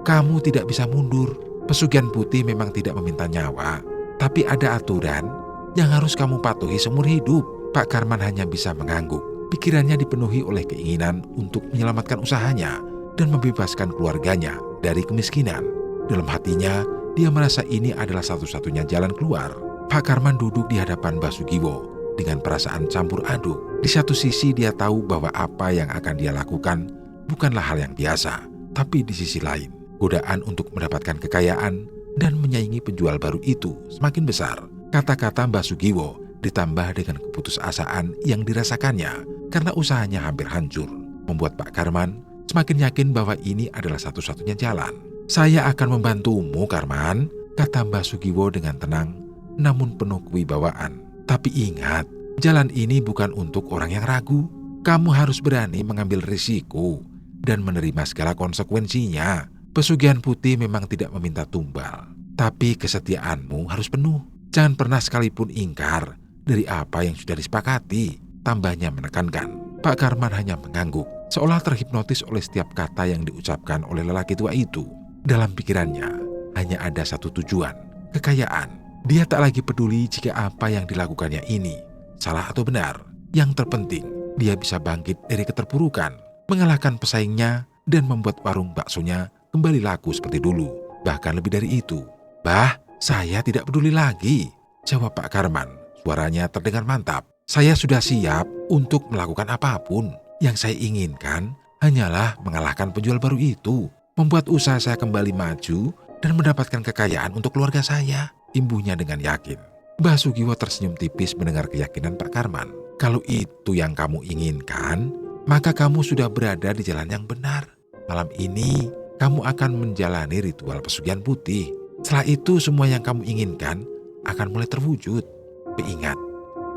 kamu tidak bisa mundur. Pesugihan putih memang tidak meminta nyawa, tapi ada aturan yang harus kamu patuhi seumur hidup. Pak Karman hanya bisa mengangguk. Pikirannya dipenuhi oleh keinginan untuk menyelamatkan usahanya dan membebaskan keluarganya dari kemiskinan. Dalam hatinya, dia merasa ini adalah satu-satunya jalan keluar. Pak Karman duduk di hadapan Mbah Sugiwo dengan perasaan campur aduk. Di satu sisi dia tahu bahwa apa yang akan dia lakukan bukanlah hal yang biasa. Tapi di sisi lain, godaan untuk mendapatkan kekayaan dan menyaingi penjual baru itu semakin besar. Kata-kata Mbah Sugiwo ditambah dengan keputusasaan yang dirasakannya karena usahanya hampir hancur, membuat Pak Karman semakin yakin bahwa ini adalah satu-satunya jalan. Saya akan membantumu, Karman, kata Mbah Sugiwo dengan tenang namun penuh kewibawaan. Tapi ingat, jalan ini bukan untuk orang yang ragu. Kamu harus berani mengambil risiko dan menerima segala konsekuensinya. Pesugihan putih memang tidak meminta tumbal, tapi kesetiaanmu harus penuh. Jangan pernah sekalipun ingkar dari apa yang sudah disepakati, tambahnya menekankan. Pak Karman hanya mengangguk, seolah terhipnotis oleh setiap kata yang diucapkan oleh lelaki tua itu. Dalam pikirannya, hanya ada satu tujuan, kekayaan. Dia tak lagi peduli jika apa yang dilakukannya ini salah atau benar. Yang terpenting, dia bisa bangkit dari keterpurukan, mengalahkan pesaingnya, dan membuat warung baksonya kembali laku seperti dulu. Bahkan lebih dari itu. Bah, saya tidak peduli lagi, jawab Pak Karman. Suaranya terdengar mantap. Saya sudah siap untuk melakukan apapun. Yang saya inginkan hanyalah mengalahkan penjual baru itu, membuat usaha saya kembali maju, dan mendapatkan kekayaan untuk keluarga saya, imbuhnya dengan yakin. Mbah Sugiwo tersenyum tipis mendengar keyakinan Pak Karman. Kalau itu yang kamu inginkan, maka kamu sudah berada di jalan yang benar. Malam ini, kamu akan menjalani ritual pesugihan putih. Setelah itu, semua yang kamu inginkan akan mulai terwujud. Tapi ingat,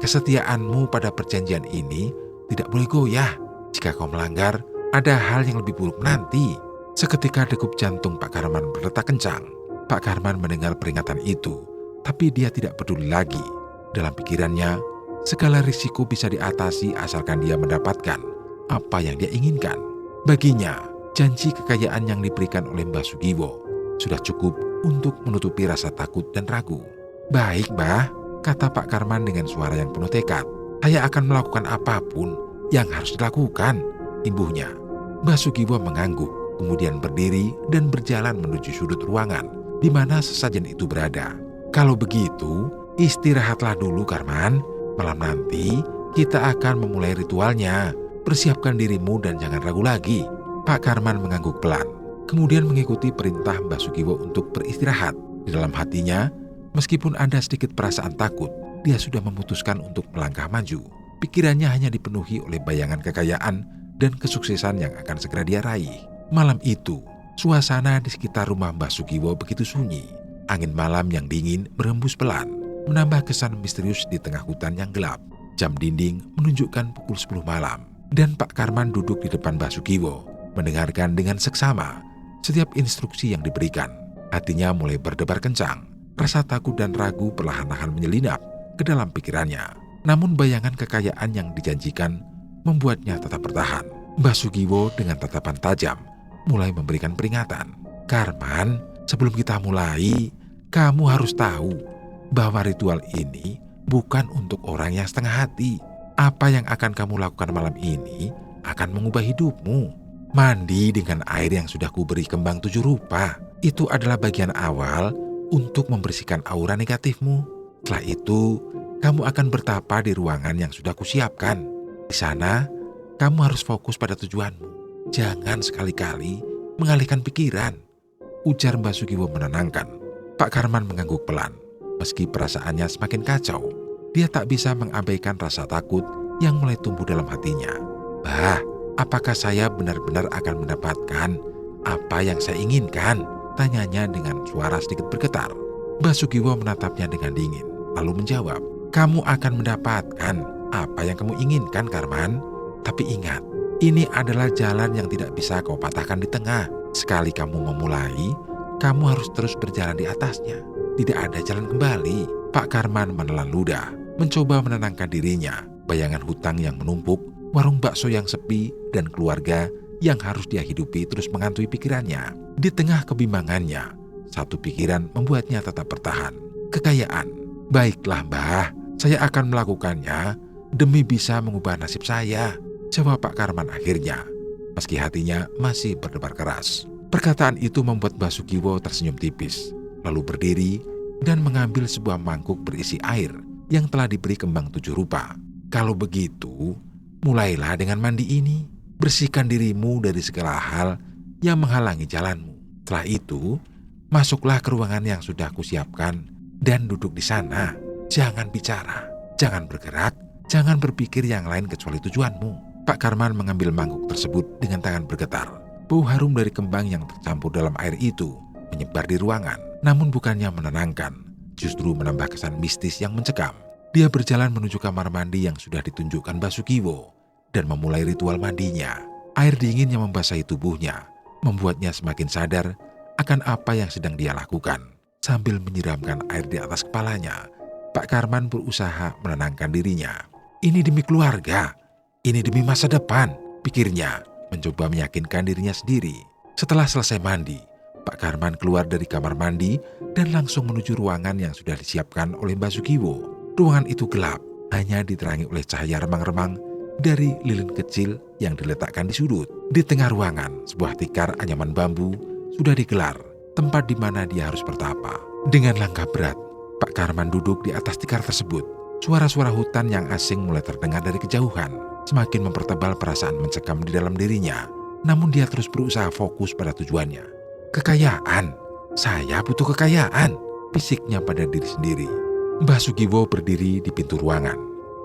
kesetiaanmu pada perjanjian ini tidak boleh goyah. Jika kau melanggar, ada hal yang lebih buruk nanti. Seketika degup jantung Pak Karman berdetak kencang. Pak Karman mendengar peringatan itu, tapi dia tidak peduli lagi. Dalam pikirannya, segala risiko bisa diatasi asalkan dia mendapatkan apa yang dia inginkan. Baginya, janji kekayaan yang diberikan oleh Mbah Sugiwo sudah cukup untuk menutupi rasa takut dan ragu. Baik, Mbah, kata Pak Karman dengan suara yang penuh tekad. Saya akan melakukan apapun yang harus dilakukan, imbuhnya. Mbah Sugiwo mengangguk, kemudian berdiri dan berjalan menuju sudut ruangan di mana sesajen itu berada. Kalau begitu, istirahatlah dulu, Karman. Malam nanti kita akan memulai ritualnya. Persiapkan dirimu dan jangan ragu lagi. Pak Karman mengangguk pelan, kemudian mengikuti perintah Mbah Sugiwo untuk beristirahat. Di dalam hatinya, meskipun ada sedikit perasaan takut, dia sudah memutuskan untuk melangkah maju. Pikirannya hanya dipenuhi oleh bayangan kekayaan dan kesuksesan yang akan segera dia raih. Malam itu, suasana di sekitar rumah Mbah Sugiwo begitu sunyi. Angin malam yang dingin berhembus pelan, menambah kesan misterius di tengah hutan yang gelap. Jam dinding menunjukkan pukul 10 malam dan Pak Karman duduk di depan Mbah Sugiwo, mendengarkan dengan seksama setiap instruksi yang diberikan. Hatinya mulai berdebar kencang, rasa takut dan ragu perlahan-lahan menyelinap ke dalam pikirannya. Namun bayangan kekayaan yang dijanjikan membuatnya tetap bertahan. Mbah Sugiwo dengan tatapan tajam mulai memberikan peringatan. Karman, sebelum kita mulai, kamu harus tahu bahwa ritual ini bukan untuk orang yang setengah hati. Apa yang akan kamu lakukan malam ini akan mengubah hidupmu. Mandi dengan air yang sudah kuberi kembang 7 rupa. Itu adalah bagian awal untuk membersihkan aura negatifmu. Setelah itu, kamu akan bertapa di ruangan yang sudah kusiapkan. Di sana, kamu harus fokus pada tujuanmu. Jangan sekali-kali mengalihkan pikiran, ujar Mbah Sugiwo menenangkan. Pak Karman mengangguk pelan. Meski perasaannya semakin kacau, dia tak bisa mengabaikan rasa takut yang mulai tumbuh dalam hatinya. Bah, apakah saya benar-benar akan mendapatkan apa yang saya inginkan? Tanyanya dengan suara sedikit bergetar. Mbah Sugiwo menatapnya dengan dingin, lalu menjawab, kamu akan mendapatkan apa yang kamu inginkan, Karman. Tapi ingat, ini adalah jalan yang tidak bisa kau patahkan di tengah. Sekali kamu memulai, kamu harus terus berjalan di atasnya. Tidak ada jalan kembali. Pak Karman menelan ludah, mencoba menenangkan dirinya. Bayangan hutang yang menumpuk, warung bakso yang sepi, dan keluarga yang harus dia hidupi terus menghantui pikirannya. Di tengah kebimbangannya, satu pikiran membuatnya tetap bertahan. Kekayaan. Baiklah, Mbah, saya akan melakukannya demi bisa mengubah nasib saya, jawab Pak Karman akhirnya, meski hatinya masih berdebar keras. Perkataan itu membuat Mbah Sugiwo tersenyum tipis, lalu berdiri dan mengambil sebuah mangkuk berisi air yang telah diberi kembang 7 rupa. Kalau begitu, mulailah dengan mandi ini. Bersihkan dirimu dari segala hal yang menghalangi jalanmu. Setelah itu, masuklah ke ruangan yang sudah kusiapkan dan duduk di sana. Jangan bicara, jangan bergerak, jangan berpikir yang lain kecuali tujuanmu. Pak Karman mengambil mangkuk tersebut dengan tangan bergetar. Bau harum dari kembang yang tercampur dalam air itu menyebar di ruangan. Namun bukannya menenangkan, justru menambah kesan mistis yang mencekam. Dia berjalan menuju kamar mandi yang sudah ditunjukkan Mbah Sugiwo dan memulai ritual mandinya. Air dingin yang membasahi tubuhnya membuatnya semakin sadar akan apa yang sedang dia lakukan. Sambil menyiramkan air di atas kepalanya, Pak Karman berusaha menenangkan dirinya. Ini demi keluarga, ini demi masa depan, pikirnya, mencoba meyakinkan dirinya sendiri. Setelah selesai mandi, Pak Karman keluar dari kamar mandi dan langsung menuju ruangan yang sudah disiapkan oleh Mbah Sugiwo. Ruangan itu gelap, hanya diterangi oleh cahaya remang-remang dari lilin kecil yang diletakkan di sudut. Di tengah ruangan, sebuah tikar anyaman bambu sudah digelar, tempat di mana dia harus bertapa. Dengan langkah berat, Pak Karman duduk di atas tikar tersebut. Suara-suara hutan yang asing mulai terdengar dari kejauhan, semakin mempertebal perasaan mencekam di dalam dirinya. Namun dia terus berusaha fokus pada tujuannya. Kekayaan, saya butuh kekayaan, bisiknya pada diri sendiri. Mbah Sugiwo berdiri di pintu ruangan,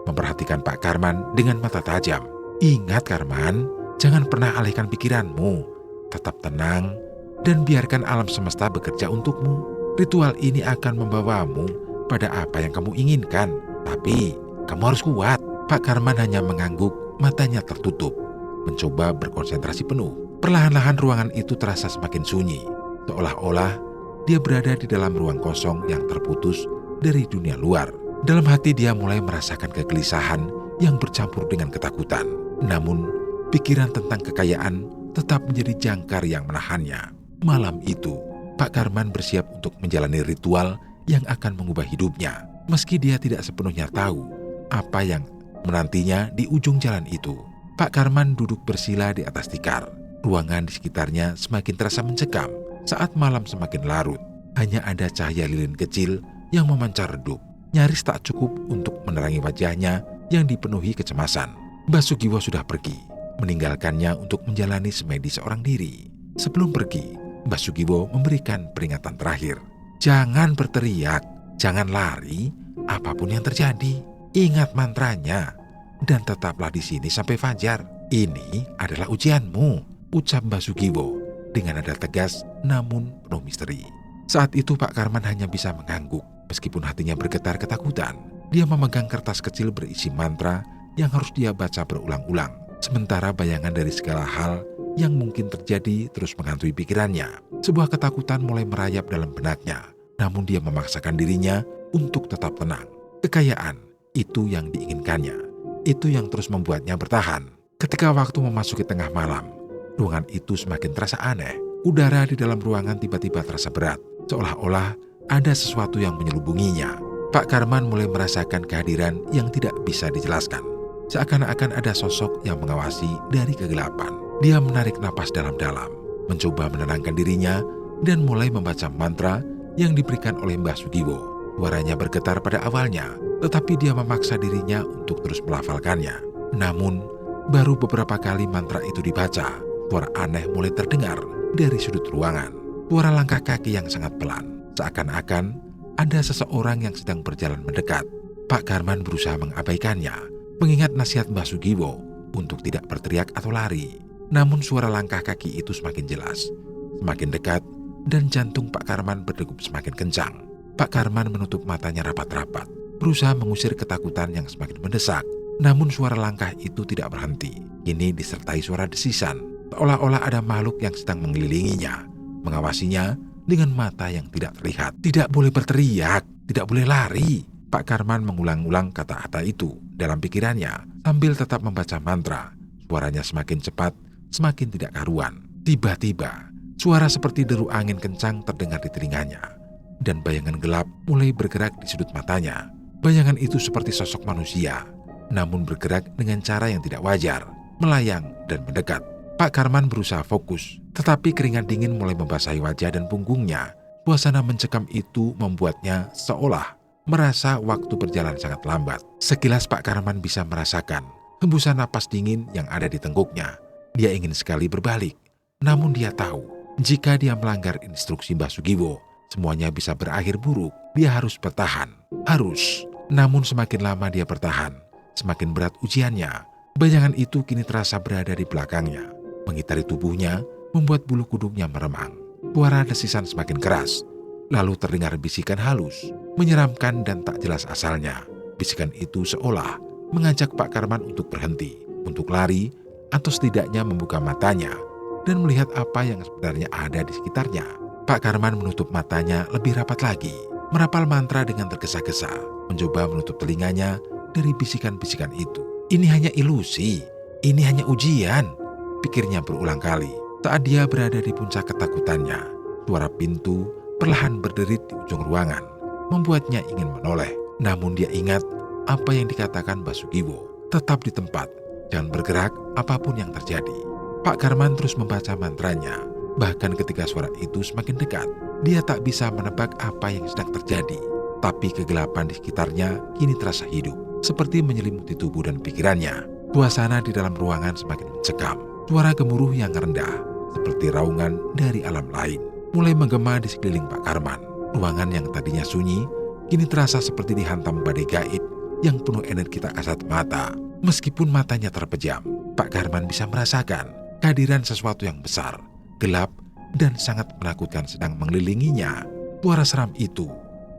memperhatikan Pak Karman dengan mata tajam. Ingat Karman, jangan pernah alihkan pikiranmu. Tetap tenang dan biarkan alam semesta bekerja untukmu. Ritual ini akan membawamu pada apa yang kamu inginkan. Tapi kamu harus kuat. Pak Karman hanya mengangguk, matanya tertutup, mencoba berkonsentrasi penuh. Perlahan-lahan ruangan itu terasa semakin sunyi, seolah-olah dia berada di dalam ruang kosong yang terputus dari dunia luar. Dalam hati dia mulai merasakan kegelisahan yang bercampur dengan ketakutan. Namun, pikiran tentang kekayaan tetap menjadi jangkar yang menahannya. Malam itu, Pak Karman bersiap untuk menjalani ritual yang akan mengubah hidupnya. Meski dia tidak sepenuhnya tahu apa yang menantinya di ujung jalan itu. Pak Karman duduk bersila di atas tikar. Ruangan di sekitarnya semakin terasa mencekam. Saat malam semakin larut, hanya ada cahaya lilin kecil yang memancar redup. Nyaris tak cukup untuk menerangi wajahnya yang dipenuhi kecemasan. Mbah Sugiwo sudah pergi, meninggalkannya untuk menjalani semedi seorang diri. Sebelum pergi, Mbah Sugiwo memberikan peringatan terakhir. Jangan berteriak, jangan lari, apapun yang terjadi. Ingat mantranya, dan tetaplah di sini sampai fajar. Ini adalah ujianmu, ucap Mbah Sugiwo dengan nada tegas namun penuh misteri. Saat itu Pak Karman hanya bisa mengangguk meskipun hatinya bergetar ketakutan. Dia memegang kertas kecil berisi mantra yang harus dia baca berulang-ulang. Sementara bayangan dari segala hal yang mungkin terjadi terus menghantui pikirannya. Sebuah ketakutan mulai merayap dalam benaknya. Namun dia memaksakan dirinya untuk tetap tenang. Kekayaan, itu yang diinginkannya. Itu yang terus membuatnya bertahan. Ketika waktu memasuki tengah malam, ruangan itu semakin terasa aneh. Udara di dalam ruangan tiba-tiba terasa berat. Seolah-olah ada sesuatu yang menyelubunginya. Pak Karman mulai merasakan kehadiran yang tidak bisa dijelaskan. Seakan-akan ada sosok yang mengawasi dari kegelapan. Dia menarik napas dalam-dalam, mencoba menenangkan dirinya, dan mulai membaca mantra yang diberikan oleh Mbah Sugiwo. Suaranya bergetar pada awalnya, tetapi dia memaksa dirinya untuk terus melafalkannya. Namun, baru beberapa kali mantra itu dibaca, suara aneh mulai terdengar dari sudut ruangan. Suara langkah kaki yang sangat pelan, seakan-akan ada seseorang yang sedang berjalan mendekat. Pak Karman berusaha mengabaikannya, mengingat nasihat Mbah Sugiwo untuk tidak berteriak atau lari. Namun suara langkah kaki itu semakin jelas, semakin dekat, dan jantung Pak Karman berdegup semakin kencang. Pak Karman menutup matanya rapat-rapat, berusaha mengusir ketakutan yang semakin mendesak. Namun suara langkah itu tidak berhenti. Ini disertai suara desisan, seolah-olah ada makhluk yang sedang mengelilinginya, mengawasinya dengan mata yang tidak terlihat. Tidak boleh berteriak, tidak boleh lari. Pak Karman mengulang-ulang kata-kata itu dalam pikirannya sambil tetap membaca mantra. Suaranya semakin cepat, semakin tidak karuan. Tiba-tiba, suara seperti deru angin kencang terdengar di telinganya, dan bayangan gelap mulai bergerak di sudut matanya. Bayangan itu seperti sosok manusia, namun bergerak dengan cara yang tidak wajar, melayang dan mendekat. Pak Karman berusaha fokus, tetapi keringat dingin mulai membasahi wajah dan punggungnya. Suasana mencekam itu membuatnya seolah merasa waktu berjalan sangat lambat. Sekilas Pak Karman bisa merasakan hembusan napas dingin yang ada di tengkuknya. Dia ingin sekali berbalik, namun dia tahu jika dia melanggar instruksi Mbah Sugiwo, semuanya bisa berakhir buruk. Dia harus bertahan, harus. Namun semakin lama dia bertahan, semakin berat ujiannya. Bayangan itu kini terasa berada di belakangnya, mengitari tubuhnya, membuat bulu kuduknya meremang. Suara desisan semakin keras, lalu terdengar bisikan halus, menyeramkan dan tak jelas asalnya. Bisikan itu seolah mengajak Pak Karman untuk berhenti, untuk lari, atau setidaknya membuka matanya dan melihat apa yang sebenarnya ada di sekitarnya. Pak Karman menutup matanya lebih rapat lagi, merapal mantra dengan tergesa-gesa, mencoba menutup telinganya dari bisikan-bisikan itu. Ini hanya ilusi, ini hanya ujian, pikirnya berulang kali. Saat dia berada di puncak ketakutannya, suara pintu perlahan berderit di ujung ruangan, membuatnya ingin menoleh. Namun dia ingat apa yang dikatakan Mbah Sugiwo, tetap di tempat, jangan bergerak apapun yang terjadi. Pak Karman terus membaca mantranya. Bahkan ketika suara itu semakin dekat, dia tak bisa menebak apa yang sedang terjadi. Tapi kegelapan di sekitarnya kini terasa hidup, seperti menyelimuti tubuh dan pikirannya. Suasana di dalam ruangan semakin mencekam. Suara gemuruh yang rendah, seperti raungan dari alam lain, mulai menggema di sekeliling Pak Karman. Ruangan yang tadinya sunyi, kini terasa seperti dihantam badai gaib yang penuh energi tak kasat mata. Meskipun matanya terpejam, Pak Karman bisa merasakan kehadiran sesuatu yang besar, gelap, dan sangat menakutkan sedang mengelilinginya. Suara seram itu,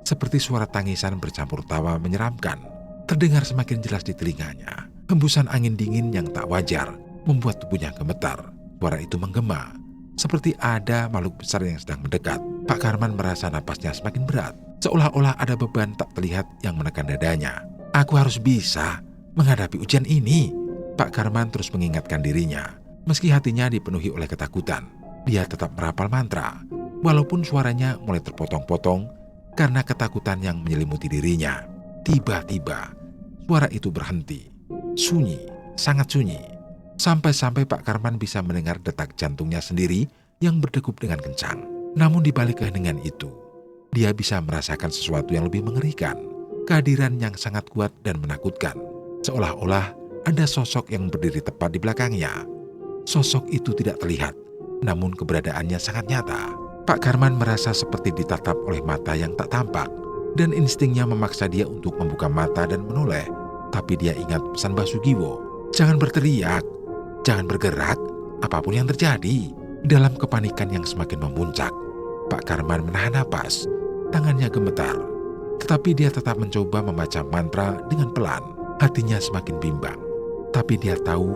seperti suara tangisan bercampur tawa menyeramkan, terdengar semakin jelas di telinganya. Hembusan angin dingin yang tak wajar membuat tubuhnya gemetar. Suara itu menggema, seperti ada makhluk besar yang sedang mendekat. Pak Karman merasa napasnya semakin berat, seolah-olah ada beban tak terlihat yang menekan dadanya. Aku harus bisa menghadapi ujian ini. Pak Karman terus mengingatkan dirinya. Meski hatinya dipenuhi oleh ketakutan, dia tetap merapal mantra, walaupun suaranya mulai terpotong-potong karena ketakutan yang menyelimuti dirinya. Tiba-tiba, suara itu berhenti. Sunyi, sangat sunyi. Sampai-sampai Pak Karman bisa mendengar detak jantungnya sendiri yang berdegup dengan kencang. Namun di balik keheningan itu, dia bisa merasakan sesuatu yang lebih mengerikan. Kehadiran yang sangat kuat dan menakutkan. Seolah-olah ada sosok yang berdiri tepat di belakangnya. Sosok itu tidak terlihat, namun keberadaannya sangat nyata. Pak Karman merasa seperti ditatap oleh mata yang tak tampak, dan instingnya memaksa dia untuk membuka mata dan menoleh. Tapi dia ingat pesan Mbah Sugiwo, jangan berteriak, jangan bergerak, apapun yang terjadi. Dalam kepanikan yang semakin memuncak, Pak Karman menahan napas, tangannya gemetar. Tetapi dia tetap mencoba membaca mantra dengan pelan. Hatinya semakin bimbang. Tapi dia tahu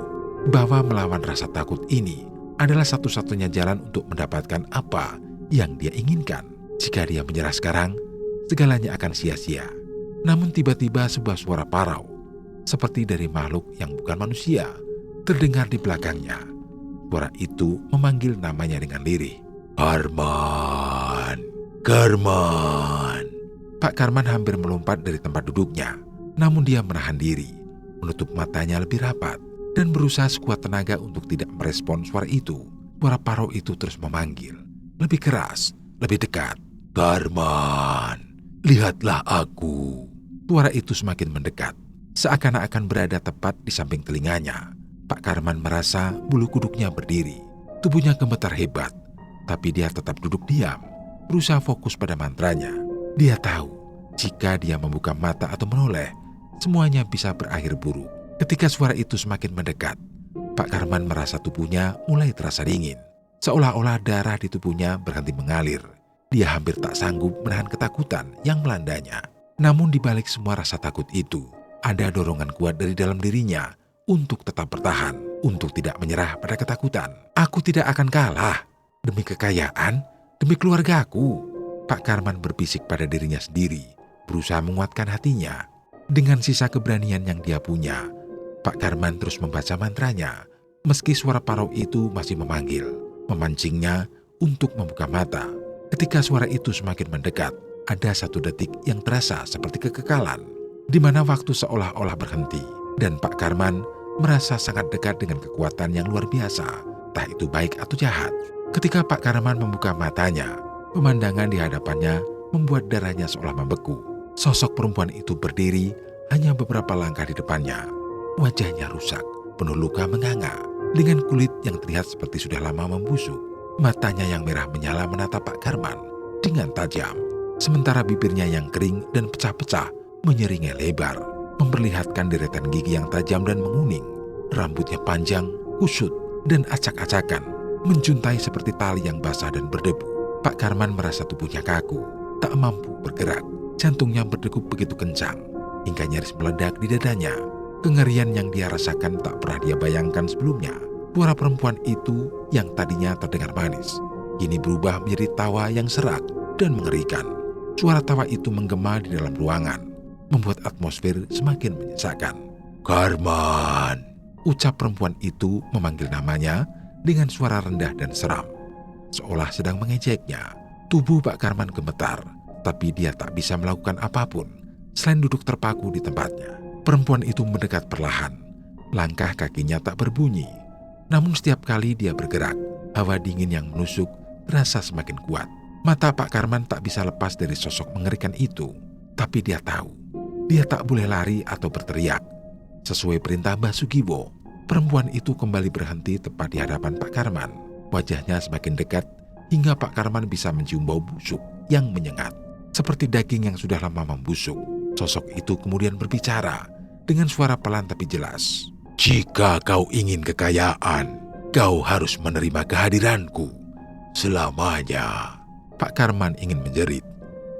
bahwa melawan rasa takut ini adalah satu-satunya jalan untuk mendapatkan apa yang dia inginkan. Jika dia menyerah sekarang, segalanya akan sia-sia. Namun tiba-tiba sebuah suara parau, seperti dari makhluk yang bukan manusia, terdengar di belakangnya. Suara itu memanggil namanya dengan lirih. Karman! Karman! Pak Karman hampir melompat dari tempat duduknya. Namun dia menahan diri, menutup matanya lebih rapat, dan berusaha sekuat tenaga untuk tidak merespon suara itu. Suara parau itu terus memanggil. Lebih keras, lebih dekat. Karman! Lihatlah aku. Suara itu semakin mendekat, seakan-akan berada tepat di samping telinganya. Pak Karman merasa bulu kuduknya berdiri. Tubuhnya gemetar hebat, tapi dia tetap duduk diam, berusaha fokus pada mantranya. Dia tahu, jika dia membuka mata atau menoleh, semuanya bisa berakhir buruk. Ketika suara itu semakin mendekat, Pak Karman merasa tubuhnya mulai terasa dingin. Seolah-olah darah di tubuhnya berhenti mengalir. Dia hampir tak sanggup menahan ketakutan yang melandanya. Namun di balik semua rasa takut itu, ada dorongan kuat dari dalam dirinya untuk tetap bertahan, untuk tidak menyerah pada ketakutan. Aku tidak akan kalah. Demi kekayaan, demi keluargaku. Pak Karman berbisik pada dirinya sendiri, berusaha menguatkan hatinya. Dengan sisa keberanian yang dia punya, Pak Karman terus membaca mantranya. Meski suara parau itu masih memanggil, memancingnya untuk membuka mata. Ketika suara itu semakin mendekat, ada satu detik yang terasa seperti kekekalan, di mana waktu seolah-olah berhenti, dan Pak Karman merasa sangat dekat dengan kekuatan yang luar biasa, entah itu baik atau jahat. Ketika Pak Karman membuka matanya, pemandangan di hadapannya membuat darahnya seolah membeku. Sosok perempuan itu berdiri hanya beberapa langkah di depannya. Wajahnya rusak, penuh luka menganga, dengan kulit yang terlihat seperti sudah lama membusuk. Matanya yang merah menyala menatap Pak Karman dengan tajam, sementara bibirnya yang kering dan pecah-pecah menyeringai lebar, memperlihatkan deretan gigi yang tajam dan menguning. Rambutnya panjang, kusut, dan acak-acakan, menjuntai seperti tali yang basah dan berdebu. Pak Karman merasa tubuhnya kaku, tak mampu bergerak. Jantungnya berdegup begitu kencang, hingga nyaris meledak di dadanya. Kengerian yang dia rasakan tak pernah dia bayangkan sebelumnya. Suara perempuan itu yang tadinya terdengar manis, kini berubah menjadi tawa yang serak dan mengerikan. Suara tawa itu menggema di dalam ruangan, membuat atmosfer semakin menyesakkan. Karman! Ucap perempuan itu memanggil namanya dengan suara rendah dan seram, seolah sedang mengejeknya. Tubuh Pak Karman gemetar, tapi dia tak bisa melakukan apapun selain duduk terpaku di tempatnya. Perempuan itu mendekat perlahan. Langkah kakinya tak berbunyi. Namun setiap kali dia bergerak, hawa dingin yang menusuk terasa semakin kuat. Mata Pak Karman tak bisa lepas dari sosok mengerikan itu. Tapi dia tahu, dia tak boleh lari atau berteriak. Sesuai perintah Mbah Sugiwo, perempuan itu kembali berhenti tepat di hadapan Pak Karman. Wajahnya semakin dekat hingga Pak Karman bisa mencium bau busuk yang menyengat, seperti daging yang sudah lama membusuk. Sosok itu kemudian berbicara dengan suara pelan tapi jelas. Jika kau ingin kekayaan, kau harus menerima kehadiranku selamanya. Pak Karman ingin menjerit,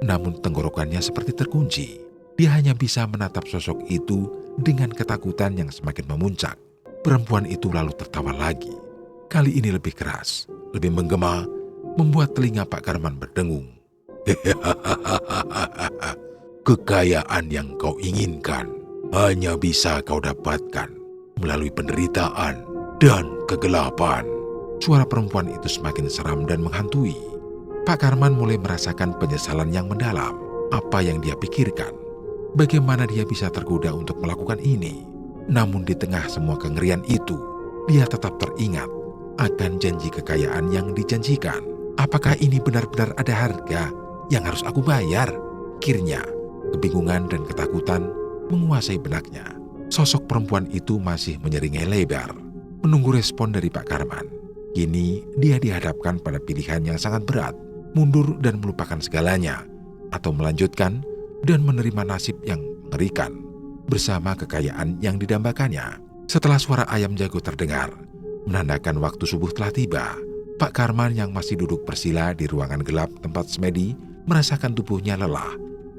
namun tenggorokannya seperti terkunci. Dia hanya bisa menatap sosok itu dengan ketakutan yang semakin memuncak. Perempuan itu lalu tertawa lagi. Kali ini lebih keras, lebih menggema, membuat telinga Pak Karman berdengung. Kekayaan yang kau inginkan hanya bisa kau dapatkan melalui penderitaan dan kegelapan. Suara perempuan itu semakin seram dan menghantui. Pak Karman mulai merasakan penyesalan yang mendalam. Apa yang dia pikirkan? Bagaimana dia bisa tergoda untuk melakukan ini? Namun di tengah semua kengerian itu, dia tetap teringat akan janji kekayaan yang dijanjikan. Apakah ini benar-benar ada harga yang harus aku bayar? Akhirnya, kebingungan dan ketakutan menguasai benaknya. Sosok perempuan itu masih menyeringai lebar, menunggu respon dari Pak Karman. Kini dia dihadapkan pada pilihan yang sangat berat, mundur dan melupakan segalanya, atau melanjutkan dan menerima nasib yang mengerikan bersama kekayaan yang didambakannya. Setelah suara ayam jago terdengar, menandakan waktu subuh telah tiba, Pak Karman yang masih duduk bersila di ruangan gelap tempat semedi merasakan tubuhnya lelah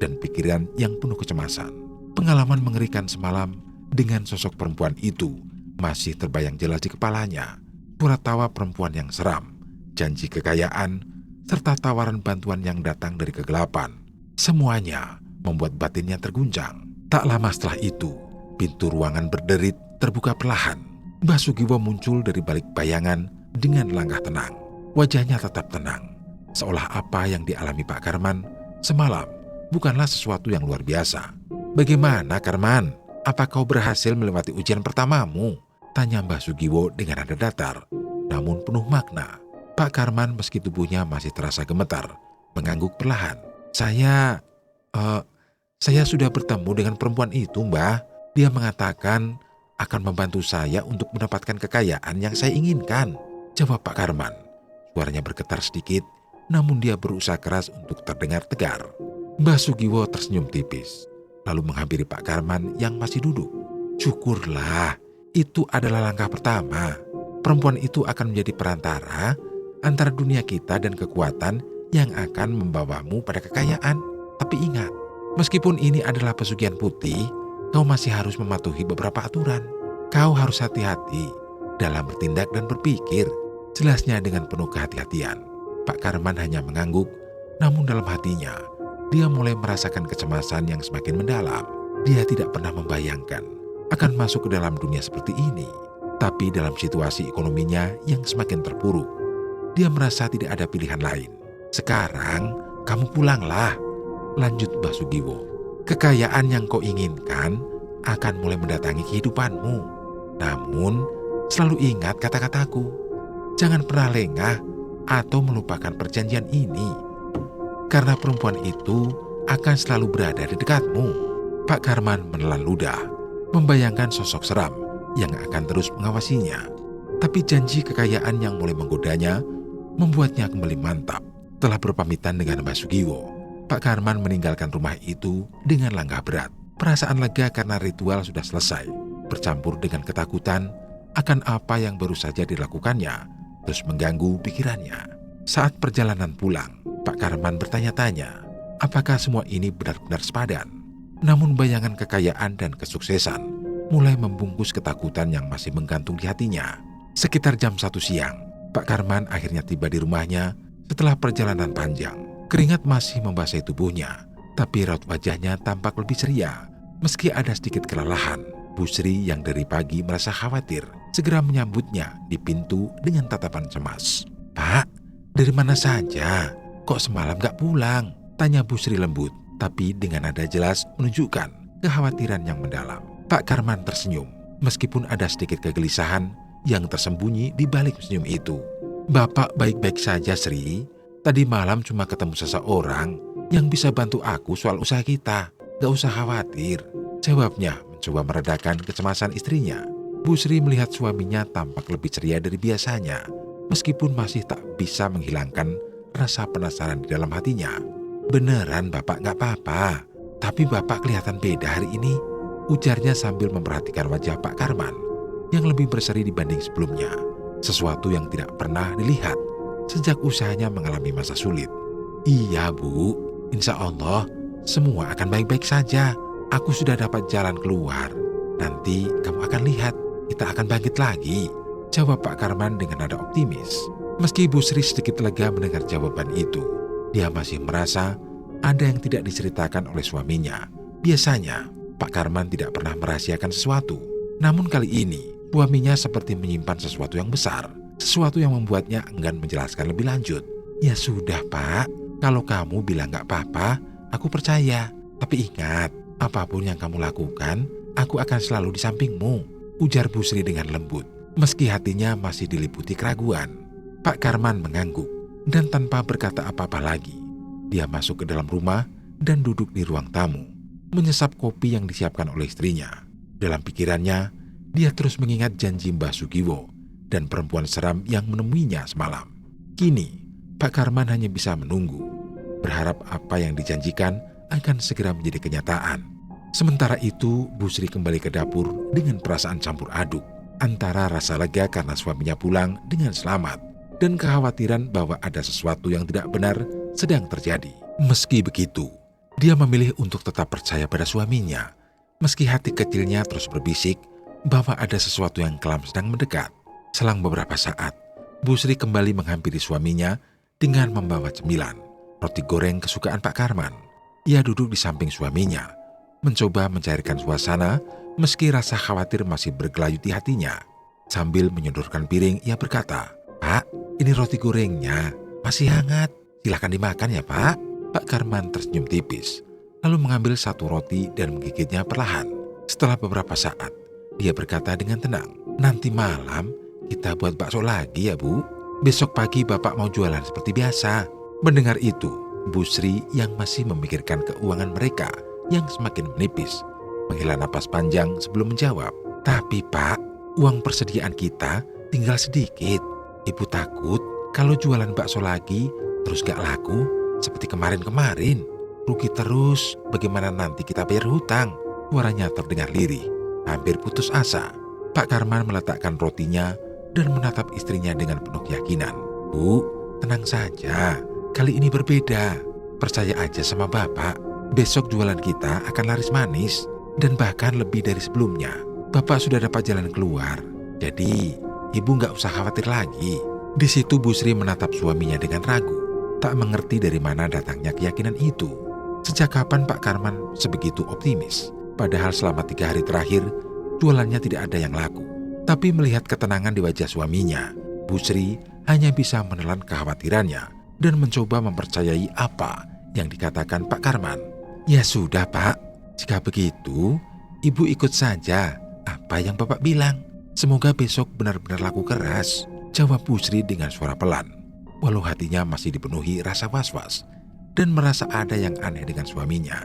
dan pikiran yang penuh kecemasan. Pengalaman mengerikan semalam dengan sosok perempuan itu masih terbayang jelas di kepalanya. Suara tawa perempuan yang seram, janji kekayaan, serta tawaran bantuan yang datang dari kegelapan. Semuanya membuat batinnya terguncang. Tak lama setelah itu, pintu ruangan berderit terbuka perlahan. Mbah Sugiwo muncul dari balik bayangan dengan langkah tenang. Wajahnya tetap tenang, seolah apa yang dialami Pak Karman semalam bukanlah sesuatu yang luar biasa. "Bagaimana, Karman? Apa kau berhasil melewati ujian pertamamu?" tanya Mbah Sugiwo dengan nada datar, namun penuh makna. Pak Karman meski tubuhnya masih terasa gemetar, mengangguk perlahan. Saya sudah bertemu dengan perempuan itu, Mbah. Dia mengatakan akan membantu saya untuk mendapatkan kekayaan yang saya inginkan," jawab Pak Karman. Suaranya bergetar sedikit, namun dia berusaha keras untuk terdengar tegar. Mbah Sugiwo tersenyum tipis, lalu menghampiri Pak Karman yang masih duduk. "Syukurlah, itu adalah langkah pertama. Perempuan itu akan menjadi perantara antara dunia kita dan kekuatan yang akan membawamu pada kekayaan. Tapi ingat, meskipun ini adalah pesugihan putih, kau masih harus mematuhi beberapa aturan. Kau harus hati-hati dalam bertindak dan berpikir," jelasnya dengan penuh kehati-hatian. Pak Karman hanya mengangguk, namun dalam hatinya, dia mulai merasakan kecemasan yang semakin mendalam. Dia tidak pernah membayangkan akan masuk ke dalam dunia seperti ini. Tapi dalam situasi ekonominya yang semakin terpuruk, dia merasa tidak ada pilihan lain. "Sekarang, kamu pulanglah," lanjut Mbah Sugiwo. "Kekayaan yang kau inginkan akan mulai mendatangi kehidupanmu. Namun, selalu ingat kata-kataku. Jangan pernah lengah atau melupakan perjanjian ini. Karena perempuan itu akan selalu berada di dekatmu." Pak Karman menelan ludah, membayangkan sosok seram yang akan terus mengawasinya. Tapi janji kekayaan yang mulai menggodanya membuatnya kembali mantap. Setelah berpamitan dengan Mbah Sugiwo, Pak Karman meninggalkan rumah itu dengan langkah berat. Perasaan lega karena ritual sudah selesai, bercampur dengan ketakutan akan apa yang baru saja dilakukannya, terus mengganggu pikirannya. Saat perjalanan pulang, Pak Karman bertanya-tanya, apakah semua ini benar-benar sepadan? Namun bayangan kekayaan dan kesuksesan mulai membungkus ketakutan yang masih menggantung di hatinya. Sekitar jam 1 siang, Pak Karman akhirnya tiba di rumahnya setelah perjalanan panjang. Keringat masih membasahi tubuhnya, tapi raut wajahnya tampak lebih ceria. Meski ada sedikit kelelahan, Bu Sri yang dari pagi merasa khawatir segera menyambutnya di pintu dengan tatapan cemas. "Pak, dari mana saja? Kok semalam gak pulang?" tanya Bu Sri lembut, tapi dengan nada jelas menunjukkan kekhawatiran yang mendalam. Pak Karman tersenyum, meskipun ada sedikit kegelisahan yang tersembunyi di balik senyum itu. "Bapak baik-baik saja, Sri. Tadi malam cuma ketemu seseorang yang bisa bantu aku soal usaha kita. Gak usah khawatir," jawabnya mencoba meredakan kecemasan istrinya. Bu Sri melihat suaminya tampak lebih ceria dari biasanya, meskipun masih tak bisa menghilangkan rasa penasaran di dalam hatinya. "Beneran Bapak gak apa-apa, tapi Bapak kelihatan beda hari ini," ujarnya sambil memperhatikan wajah Pak Karman yang lebih berseri dibanding sebelumnya. Sesuatu yang tidak pernah dilihat sejak usahanya mengalami masa sulit. "Iya Bu, insya Allah semua akan baik-baik saja. Aku sudah dapat jalan keluar. Nanti kamu akan lihat, kita akan bangkit lagi," jawab Pak Karman dengan nada optimis. Meski Bu Sri sedikit lega mendengar jawaban itu, dia masih merasa ada yang tidak diceritakan oleh suaminya. Biasanya, Pak Karman tidak pernah merahasiakan sesuatu. Namun kali ini, suaminya seperti menyimpan sesuatu yang besar. Sesuatu yang membuatnya enggan menjelaskan lebih lanjut. "Ya sudah Pak, kalau kamu bilang gak apa-apa, aku percaya. Tapi ingat, apapun yang kamu lakukan, aku akan selalu di sampingmu," ujar Bu Sri dengan lembut. Meski hatinya masih diliputi keraguan, Pak Karman mengangguk dan tanpa berkata apa-apa lagi, dia masuk ke dalam rumah dan duduk di ruang tamu, menyesap kopi yang disiapkan oleh istrinya. Dalam pikirannya, dia terus mengingat janji Mbah Sugiwo dan perempuan seram yang menemuinya semalam. Kini, Pak Karman hanya bisa menunggu, berharap apa yang dijanjikan akan segera menjadi kenyataan. Sementara itu, Bu Sri kembali ke dapur dengan perasaan campur aduk antara rasa lega karena suaminya pulang dengan selamat dan kekhawatiran bahwa ada sesuatu yang tidak benar sedang terjadi. Meski begitu, Dia memilih untuk tetap percaya pada suaminya, meski hati kecilnya terus berbisik bahwa ada sesuatu yang kelam sedang mendekat. Selang beberapa saat, Bu Sri kembali menghampiri suaminya dengan membawa cemilan, roti goreng kesukaan Pak Karman. Ia duduk di samping suaminya, mencoba mencairkan suasana meski rasa khawatir masih bergelayut di hatinya. Sambil menyodorkan piring, ia berkata, "Pak, ini roti gorengnya, masih hangat. Silahkan dimakan ya, Pak." Pak Karman tersenyum tipis, lalu mengambil satu roti dan menggigitnya perlahan. Setelah beberapa saat, dia berkata dengan tenang, "Nanti malam kita buat bakso lagi ya, Bu. Besok pagi Bapak mau jualan seperti biasa." Mendengar itu, Bu Sri yang masih memikirkan keuangan mereka yang semakin menipis, menghela napas panjang sebelum menjawab, "Tapi Pak, uang persediaan kita tinggal sedikit. Ibu takut kalau jualan bakso lagi terus gak laku seperti kemarin-kemarin. Rugi terus, bagaimana nanti kita bayar hutang?" Suaranya terdengar lirih, hampir putus asa. Pak Karman meletakkan rotinya dan menatap istrinya dengan penuh keyakinan. "Bu, tenang saja. Kali ini berbeda. Percaya aja sama Bapak. Besok jualan kita akan laris manis dan bahkan lebih dari sebelumnya. Bapak sudah dapat jalan keluar, jadi ibu nggak usah khawatir lagi." Di situ Bu Sri menatap suaminya dengan ragu, tak mengerti dari mana datangnya keyakinan itu. Sejak kapan Pak Karman sebegitu optimis? Padahal selama 3 hari terakhir, jualannya tidak ada yang laku. Tapi melihat ketenangan di wajah suaminya, Bu Sri hanya bisa menelan kekhawatirannya dan mencoba mempercayai apa yang dikatakan Pak Karman. "Ya sudah Pak, jika begitu, Ibu ikut saja apa yang Bapak bilang. Semoga besok benar-benar laku keras," jawab Bu Sri dengan suara pelan, walau hatinya masih dipenuhi rasa was-was dan merasa ada yang aneh dengan suaminya.